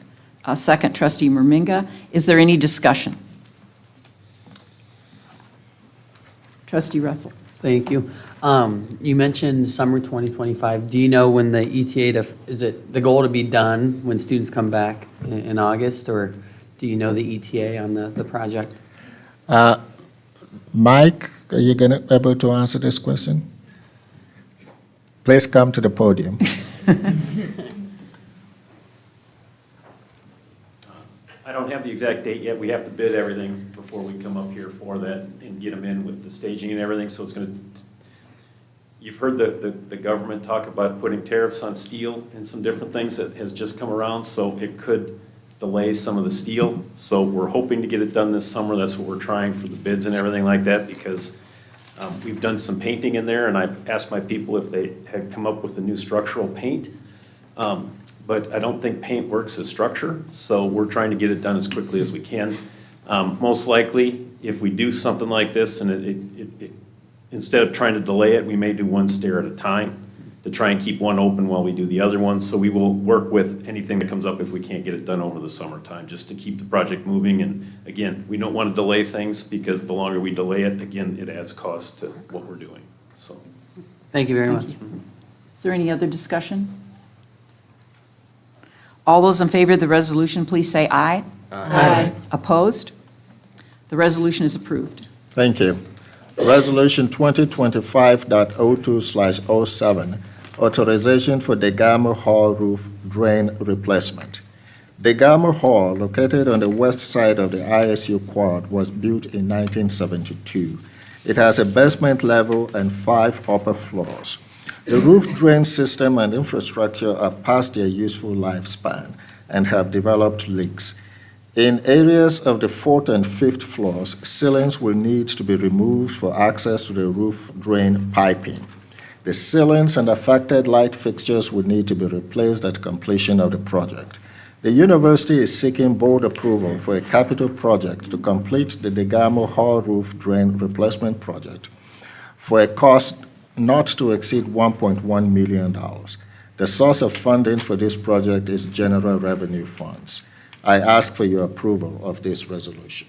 Second, Trustee Merminga. Is there any discussion? Trustee Russell. Thank you. You mentioned summer 2025. Do you know when the ETA, is it the goal to be done when students come back in August, or do you know the ETA on the project? Mike, are you able to answer this question? Please come to the podium. I don't have the exact date yet. We have to bid everything before we come up here for that and get them in with the staging and everything. So it's going to, you've heard the government talk about putting tariffs on steel and some different things that has just come around. So it could delay some of the steel. So we're hoping to get it done this summer. That's what we're trying for the bids and everything like that, because we've done some painting in there, and I've asked my people if they had come up with a new structural paint. But I don't think paint works as structure, so we're trying to get it done as quickly as we can. Most likely, if we do something like this, and it instead of trying to delay it, we may do one stair at a time to try and keep one open while we do the other one. So we will work with anything that comes up if we can't get it done over the summertime, just to keep the project moving. And again, we don't want to delay things, because the longer we delay it, again, it adds cost to what we're doing. So, Thank you very much. Is there any other discussion? All those in favor of the resolution, please say aye. Aye. Opposed? The resolution is approved. Thank you. Resolution 2025.02/07, authorization for Degamo Hall roof drain replacement. Degamo Hall, located on the west side of the ISU quad, was built in 1972. It has a basement level and 5 upper floors. The roof drain system and infrastructure are past their useful lifespan and have developed leaks. In areas of the 4th and 5th floors, ceilings will need to be removed for access to the roof drain piping. The ceilings and affected light fixtures will need to be replaced at completion of the project. The university is seeking board approval for a capital project to complete the Degamo Hall roof drain replacement project for a cost not to exceed $1.1 million. The source of funding for this project is general revenue funds. I ask for your approval of this resolution.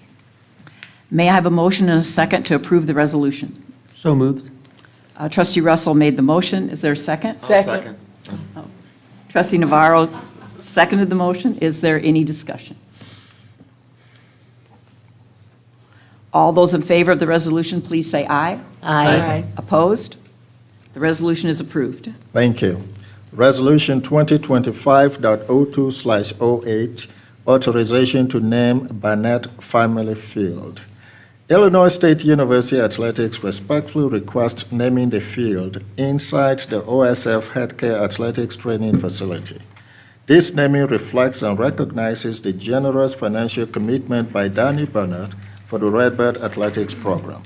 May I have a motion and a second to approve the resolution? So moved. Trustee Russell made the motion. Is there a second? Second. Trustee Navarro seconded the motion. Is there any discussion? All those in favor of the resolution, please say aye. Aye. Opposed? The resolution is approved. Thank you. Resolution 2025.02/08, authorization to name Barnett Family Field. Illinois State University Athletics respectfully requests naming the field inside the OSF Healthcare Athletics Training Facility. This naming reflects and recognizes the generous financial commitment by Danny Barnett for the Redbird Athletics program.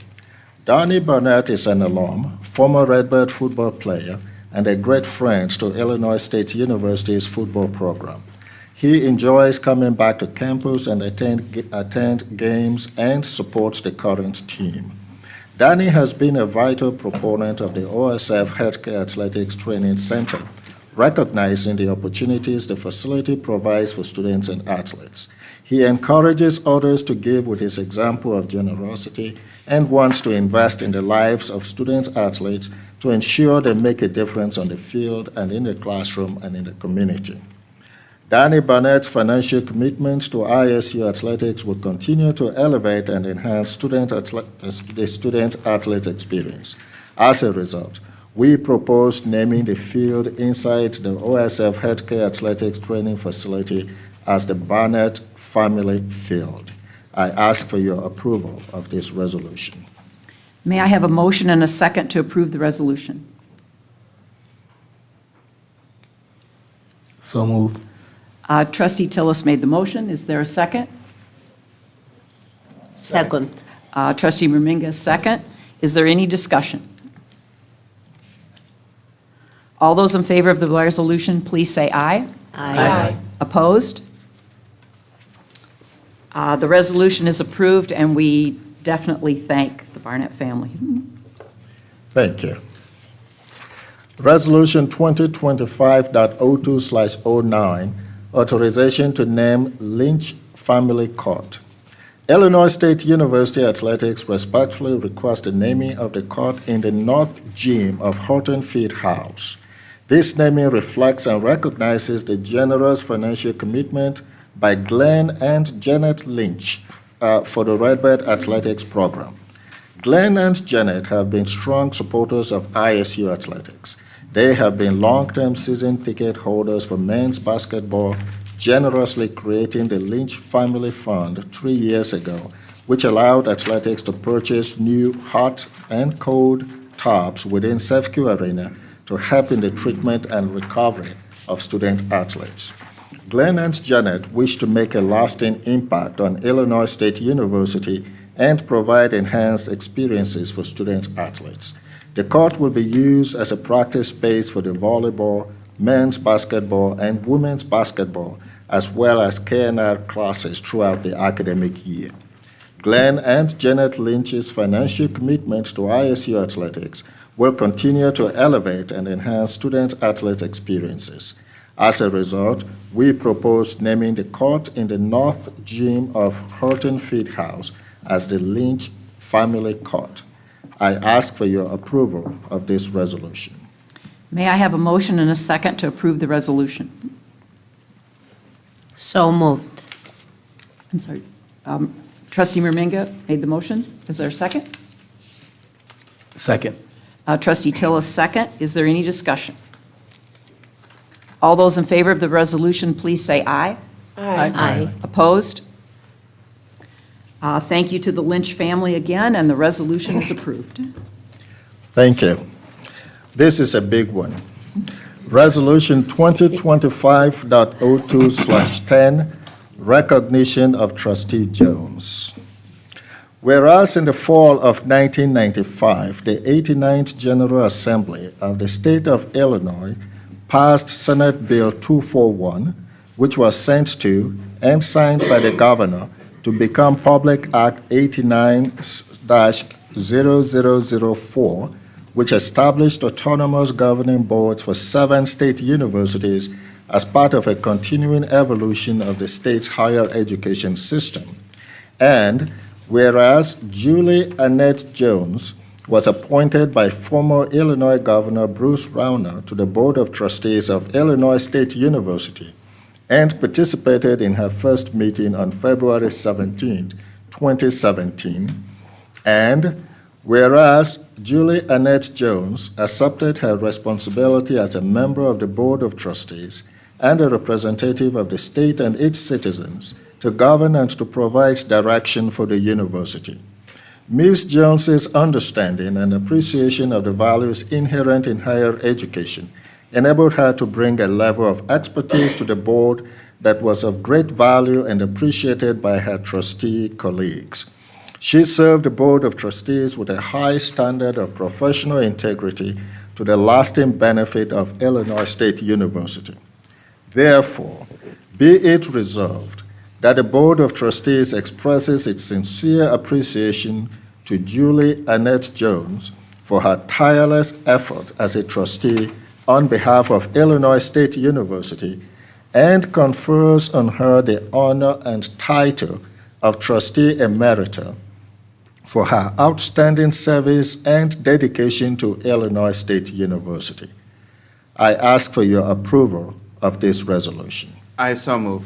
Danny Barnett is an alum, former Redbird football player, and a great friend to Illinois State University's football program. He enjoys coming back to campus and attend games and supports the current team. Danny has been a vital proponent of the OSF Healthcare Athletics Training Center, recognizing the opportunities the facility provides for students and athletes. He encourages others to give with his example of generosity and wants to invest in the lives of student athletes to ensure they make a difference on the field and in the classroom and in the community. Danny Barnett's financial commitments to ISU athletics will continue to elevate and enhance the student-athlete experience. As a result, we propose naming the field inside the OSF Healthcare Athletics Training Facility as the Barnett Family Field. I ask for your approval of this resolution. May I have a motion and a second to approve the resolution? So moved. Trustee Tillis made the motion. Is there a second? Second. Trustee Raminga, second. Is there any discussion? All those in favor of the resolution, please say aye. Aye. Opposed? The resolution is approved, and we definitely thank the Barnett family. Thank you. Resolution 2025.02/09, authorization to name Lynch Family Court. Illinois State University Athletics respectfully request the naming of the court in the North Gym of Horton Field House. This naming reflects and recognizes the generous financial commitment by Glenn and Janet Lynch for the Redbird Athletics program. Glenn and Janet have been strong supporters of ISU athletics. They have been long-term season ticket holders for men's basketball, generously creating the Lynch Family Fund 3 years ago, which allowed athletics to purchase new hot and cold tubs within Sefco Arena to help in the treatment and recovery of student athletes. Glenn and Janet wish to make a lasting impact on Illinois State University and provide enhanced experiences for student athletes. The court will be used as a practice space for the volleyball, men's basketball, and women's basketball, as well as KNR classes throughout the academic year. Glenn and Janet Lynch's financial commitment to ISU athletics will continue to elevate and enhance student-athlete experiences. As a result, we propose naming the court in the North Gym of Horton Field House as the Lynch Family Court. I ask for your approval of this resolution. May I have a motion and a second to approve the resolution? So moved. I'm sorry. Trustee Raminga made the motion. Is there a second? Second. Trustee Tillis, second. Is there any discussion? All those in favor of the resolution, please say aye. Aye. Opposed? Thank you to the Lynch family again, and the resolution is approved. Thank you. This is a big one. Resolution 2025.02/10, recognition of Trustee Jones. Whereas in the fall of 1995, the 89th General Assembly of the State of Illinois passed Senate Bill 241, which was sent to and signed by the governor to become Public Act 89-0004, which established autonomous governing boards for 7 state universities as part of a continuing evolution of the state's higher education system. And whereas Julie Annette Jones was appointed by former Illinois Governor Bruce Rauner to the Board of Trustees of Illinois State University and participated in her first meeting on February 17, 2017. And whereas Julie Annette Jones accepted her responsibility as a member of the Board of Trustees and a representative of the state and its citizens to govern and to provide direction for the university. Ms. Jones's understanding and appreciation of the values inherent in higher education enabled her to bring a level of expertise to the board that was of great value and appreciated by her trustee colleagues. She served the Board of Trustees with a high standard of professional integrity to the lasting benefit of Illinois State University. Therefore, be it resolved that the Board of Trustees expresses its sincere appreciation to Julie Annette Jones for her tireless effort as a trustee on behalf of Illinois State University and confers on her the honor and title of Trustee Emerita for her outstanding service and dedication to Illinois State University. I ask for your approval of this resolution. I so move.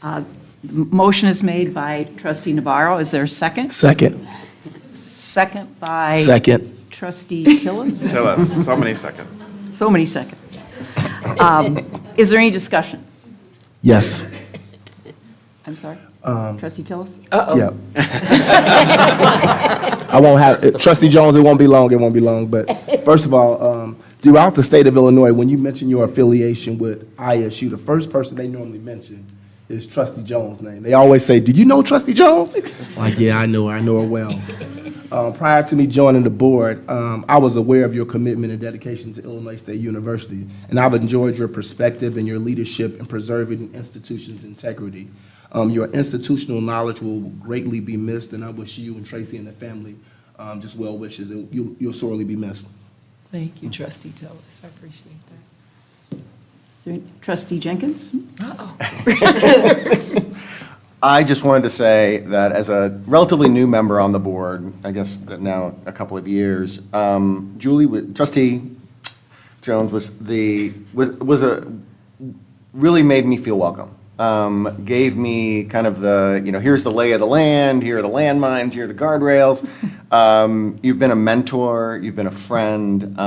The motion is made by Trustee Navarro. Is there a second? Second. Second by Second. Trustee Tillis. Tillis, so many seconds. So many seconds. Is there any discussion? Yes. I'm sorry? Trustee Tillis? Yeah. I won't have, Trustee Jones, it won't be long, but first of all, throughout the state of Illinois, when you mention your affiliation with ISU, the first person they normally mention is Trustee Jones' name. They always say, "Did you know Trustee Jones?" Like, yeah, I know her well. Prior to me joining the board, I was aware of your commitment and dedication to Illinois State University, and I've enjoyed your perspective and your leadership in preserving the institution's integrity. Your institutional knowledge will greatly be missed, and I wish you and Tracy and the family just well wishes, and you'll sorely be missed. Thank you, Trustee Tillis. I appreciate that. Trustee Jenkins? I just wanted to say that as a relatively new member on the board, I guess that now a couple of years, Trustee Jones really made me feel welcome. Gave me kind of here's the lay of the land, here are the landmines, here are the guardrails. You've been a mentor, you've been a friend.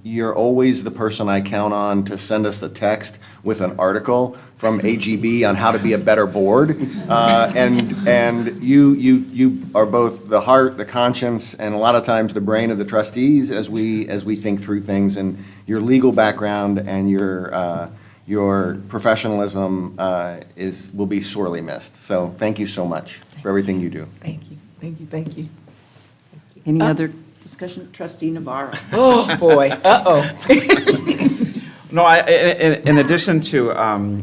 You're always the person I count on to send us a text with an article from AGB on how to be a better board. And you are both the heart, the conscience, and a lot of times the brain of the trustees as we think through things. And your legal background and your professionalism will be sorely missed. So thank you so much for everything you do. Thank you, thank you, thank you. Any other discussion? Trustee Navarro? Oh, boy, uh-oh. No, in addition to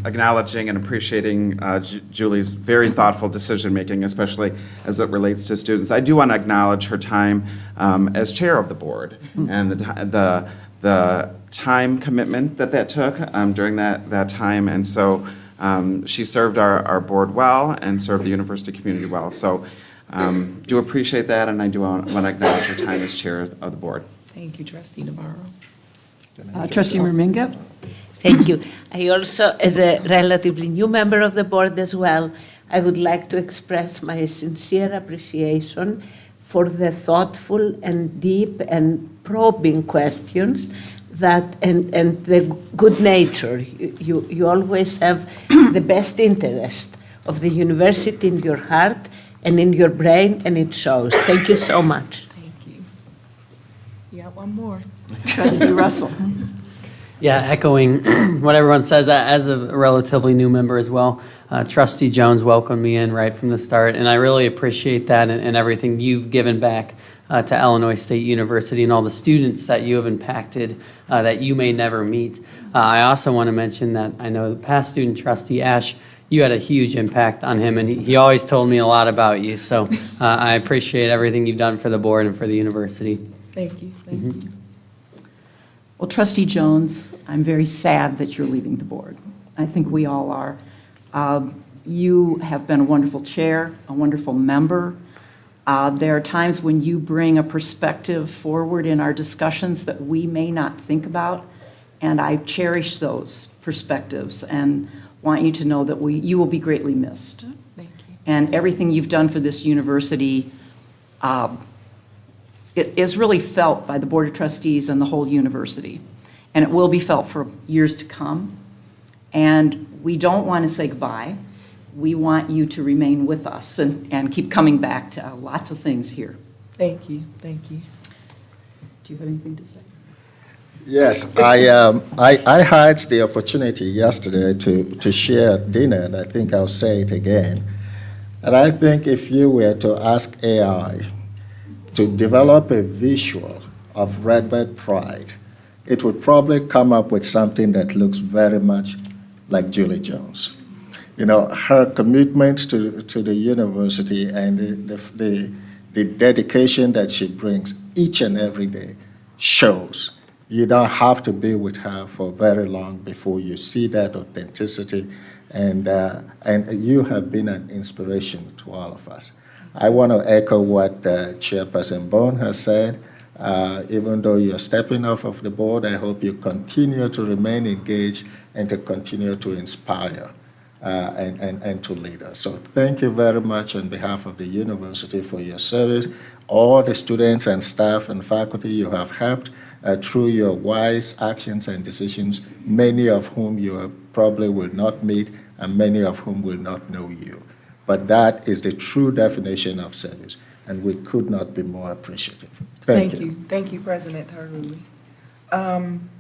acknowledging and appreciating Julie's very thoughtful decision-making, especially as it relates to students, I do want to acknowledge her time as chair of the board and the time commitment that took during that time. And so she served our board well and served the university community well. So do appreciate that, and I do want to acknowledge her time as chair of the board. Thank you, Trustee Navarro. Trustee Murminga? Thank you. I also, as a relatively new member of the board as well, I would like to express my sincere appreciation for the thoughtful and deep and probing questions and the good nature. You always have the best interest of the university in your heart and in your brain, and it shows. Thank you so much. Thank you. You got one more. Trustee Russell? Yeah, echoing what everyone says, as a relatively new member as well, Trustee Jones welcomed me in right from the start, and I really appreciate that and everything you've given back to Illinois State University and all the students that you have impacted that you may never meet. I also want to mention that I know the past student trustee, Ash, you had a huge impact on him, and he always told me a lot about you, so I appreciate everything you've done for the board and for the university. Thank you, thank you. Well, Trustee Jones, I'm very sad that you're leaving the board. I think we all are. You have been a wonderful chair, a wonderful member. There are times when you bring a perspective forward in our discussions that we may not think about, and I cherish those perspectives and want you to know that you will be greatly missed. Thank you. And everything you've done for this university, it is really felt by the Board of Trustees and the whole university. And it will be felt for years to come. And we don't want to say goodbye. We want you to remain with us and keep coming back to lots of things here. Thank you. Thank you. Do you have anything to say? Yes, I had the opportunity yesterday to share at dinner, and I think I'll say it again. And I think if you were to ask AI to develop a visual of Redbird Pride, it would probably come up with something that looks very much like Julie Jones. You know, her commitment to the university and the dedication that she brings each and every day shows. You don't have to be with her for very long before you see that authenticity, and you have been an inspiration to all of us. I want to echo what Chairperson Bone has said. Even though you're stepping off of the board, I hope you continue to remain engaged and to continue to inspire and to lead us. So thank you very much on behalf of the university for your service. All the students and staff and faculty you have helped through your wise actions and decisions, many of whom you probably will not meet and many of whom will not know you. But that is the true definition of service, and we could not be more appreciative. Thank you. Thank you, President Tarhuli.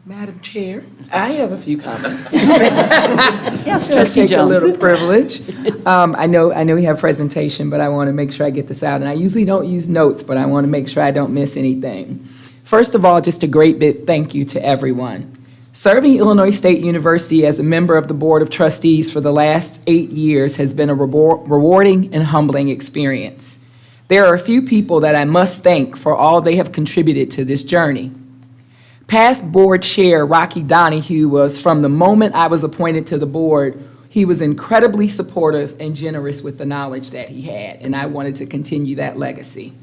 Madam Chair, I have a few comments. Yes, Trustee Take a Jones. little privilege. I know we have presentation, but I want to make sure I get this out. And I usually don't use notes, but I want to make sure I don't miss anything. First of all, just a great big thank you to everyone. Serving Illinois State University as a member of the Board of Trustees for the last 8 years has been a rewarding and humbling experience. There are a few people that I must thank for all they have contributed to this journey. Past board chair Rocky Donahue was, from the moment I was appointed to the board, he was incredibly supportive and generous with the knowledge that he had, and I wanted to continue that legacy.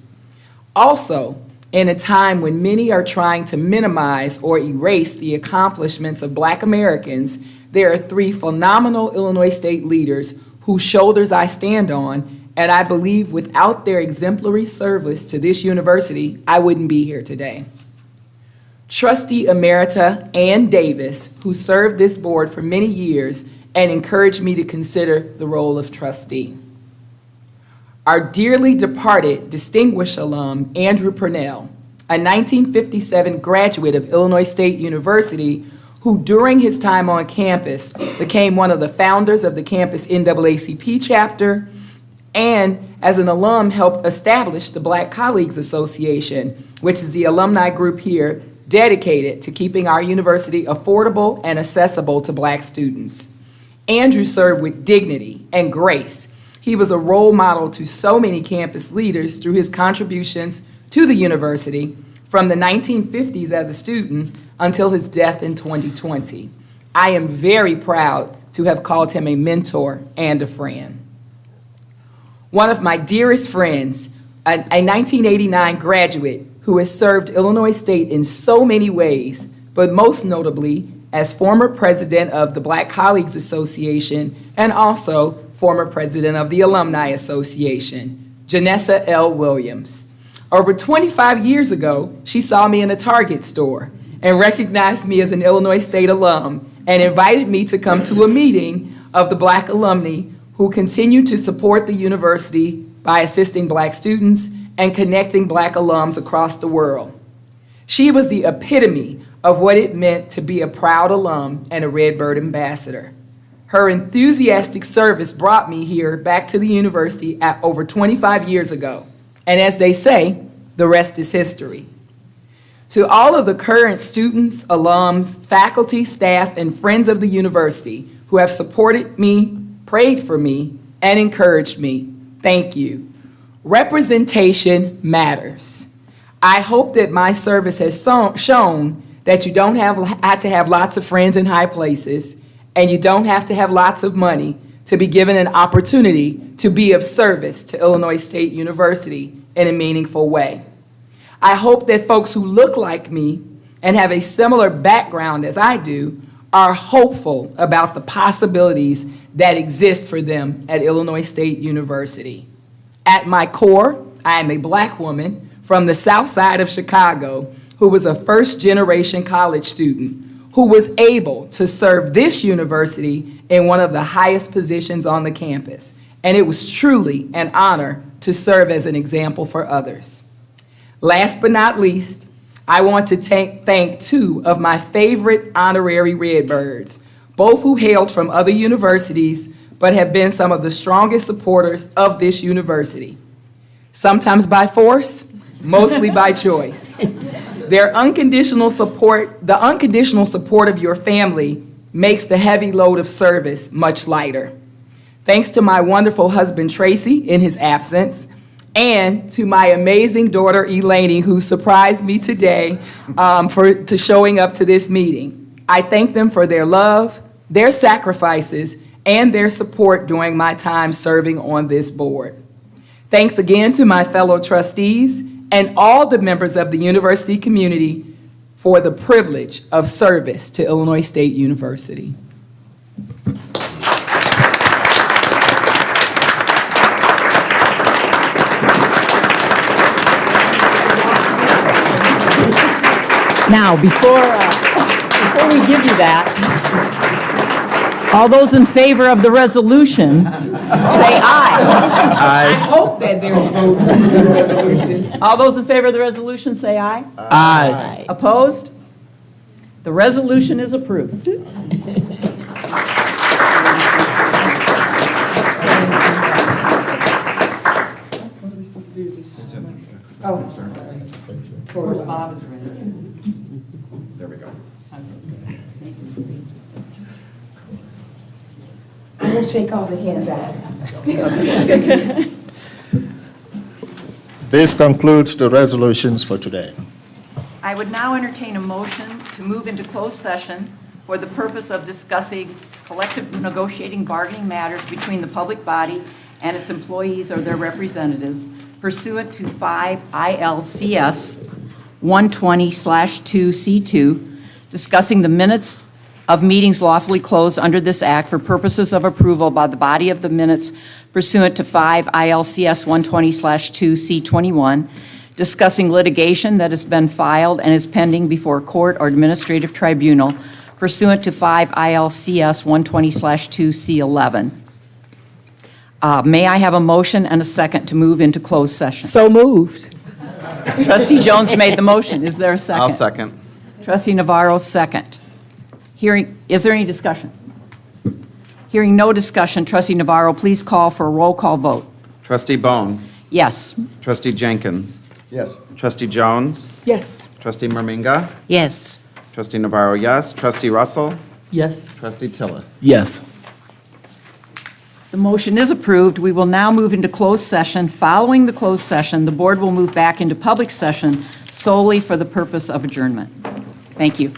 Also, in a time when many are trying to minimize or erase the accomplishments of Black Americans, there are 3 phenomenal Illinois State leaders whose shoulders I stand on, and I believe without their exemplary service to this university, I wouldn't be here today. Trustee Emerita Ann Davis, who served this board for many years and encouraged me to consider the role of trustee. Our dearly departed distinguished alum, Andrew Purnell, a 1957 graduate of Illinois State University, who during his time on campus became one of the founders of the campus NAACP chapter, and as an alum helped establish the Black Colleagues Association, which is the alumni group here dedicated to keeping our university affordable and accessible to Black students. Andrew served with dignity and grace. He was a role model to so many campus leaders through his contributions to the university from the 1950s as a student until his death in 2020. I am very proud to have called him a mentor and a friend. One of my dearest friends, a 1989 graduate who has served Illinois State in so many ways, but most notably as former president of the Black Colleagues Association and also former president of the Alumni Association, Janessa L. Williams. Over 25 years ago, she saw me in a Target store and recognized me as an Illinois State alum and invited me to come to a meeting of the Black alumni who continue to support the university by assisting Black students and connecting Black alums across the world. She was the epitome of what it meant to be a proud alum and a Redbird ambassador. Her enthusiastic service brought me here back to the university at over 25 years ago. And as they say, the rest is history. To all of the current students, alums, faculty, staff, and friends of the university who have supported me, prayed for me, and encouraged me, thank you. Representation matters. I hope that my service has shown that you don't have to have lots of friends in high places, and you don't have to have lots of money to be given an opportunity to be of service to Illinois State University in a meaningful way. I hope that folks who look like me and have a similar background as I do are hopeful about the possibilities that exist for them at Illinois State University. At my core, I am a Black woman from the South Side of Chicago who was a first-generation college student who was able to serve this university in one of the highest positions on the campus. And it was truly an honor to serve as an example for others. Last but not least, I want to thank two of my favorite honorary Redbirds, both who hailed from other universities but have been some of the strongest supporters of this university. Sometimes by force, mostly by choice. The unconditional support of your family makes the heavy load of service much lighter. Thanks to my wonderful husband, Tracy, in his absence, and to my amazing daughter, Elaine, who surprised me today to showing up to this meeting. I thank them for their love, their sacrifices, and their support during my time serving on this board. Thanks again to my fellow trustees and all the members of the university community for the privilege of service to Illinois State University. Now, before we give you that, all those in favor of the resolution, say aye. I hope that there's a vote for the resolution. All those in favor of the resolution, say aye. Aye. Opposed? The resolution is approved. Oh, sorry. Where's Bob? There we go. I will shake all the hands out. This concludes the resolutions for today. I would now entertain a motion to move into closed session for the purpose of discussing collective negotiating bargaining matters between the public body and its employees or their representatives pursuant to 5 ILCS 120/2C2, discussing the minutes of meetings lawfully closed under this act for purposes of approval by the body of the minutes pursuant to 5 ILCS 120/2C21, discussing litigation that has been filed and is pending before court or administrative tribunal pursuant to 5 ILCS 120/2C11. May I have a motion and a second to move into closed session? So moved. Trustee Jones made the motion. Is there a second? I'll second. Trustee Navarro, second. Is there any discussion? Hearing no discussion, Trustee Navarro, please call for a roll call vote. Trustee Bone. Yes. Trustee Jenkins. Yes. Trustee Jones. Yes. Trustee Merminga. Yes. Trustee Navarro, yes. Trustee Russell. Yes. Trustee Tillis. Yes. The motion is approved. We will now move into closed session. Following the closed session, the board will move back into public session solely for the purpose of adjournment. Thank you.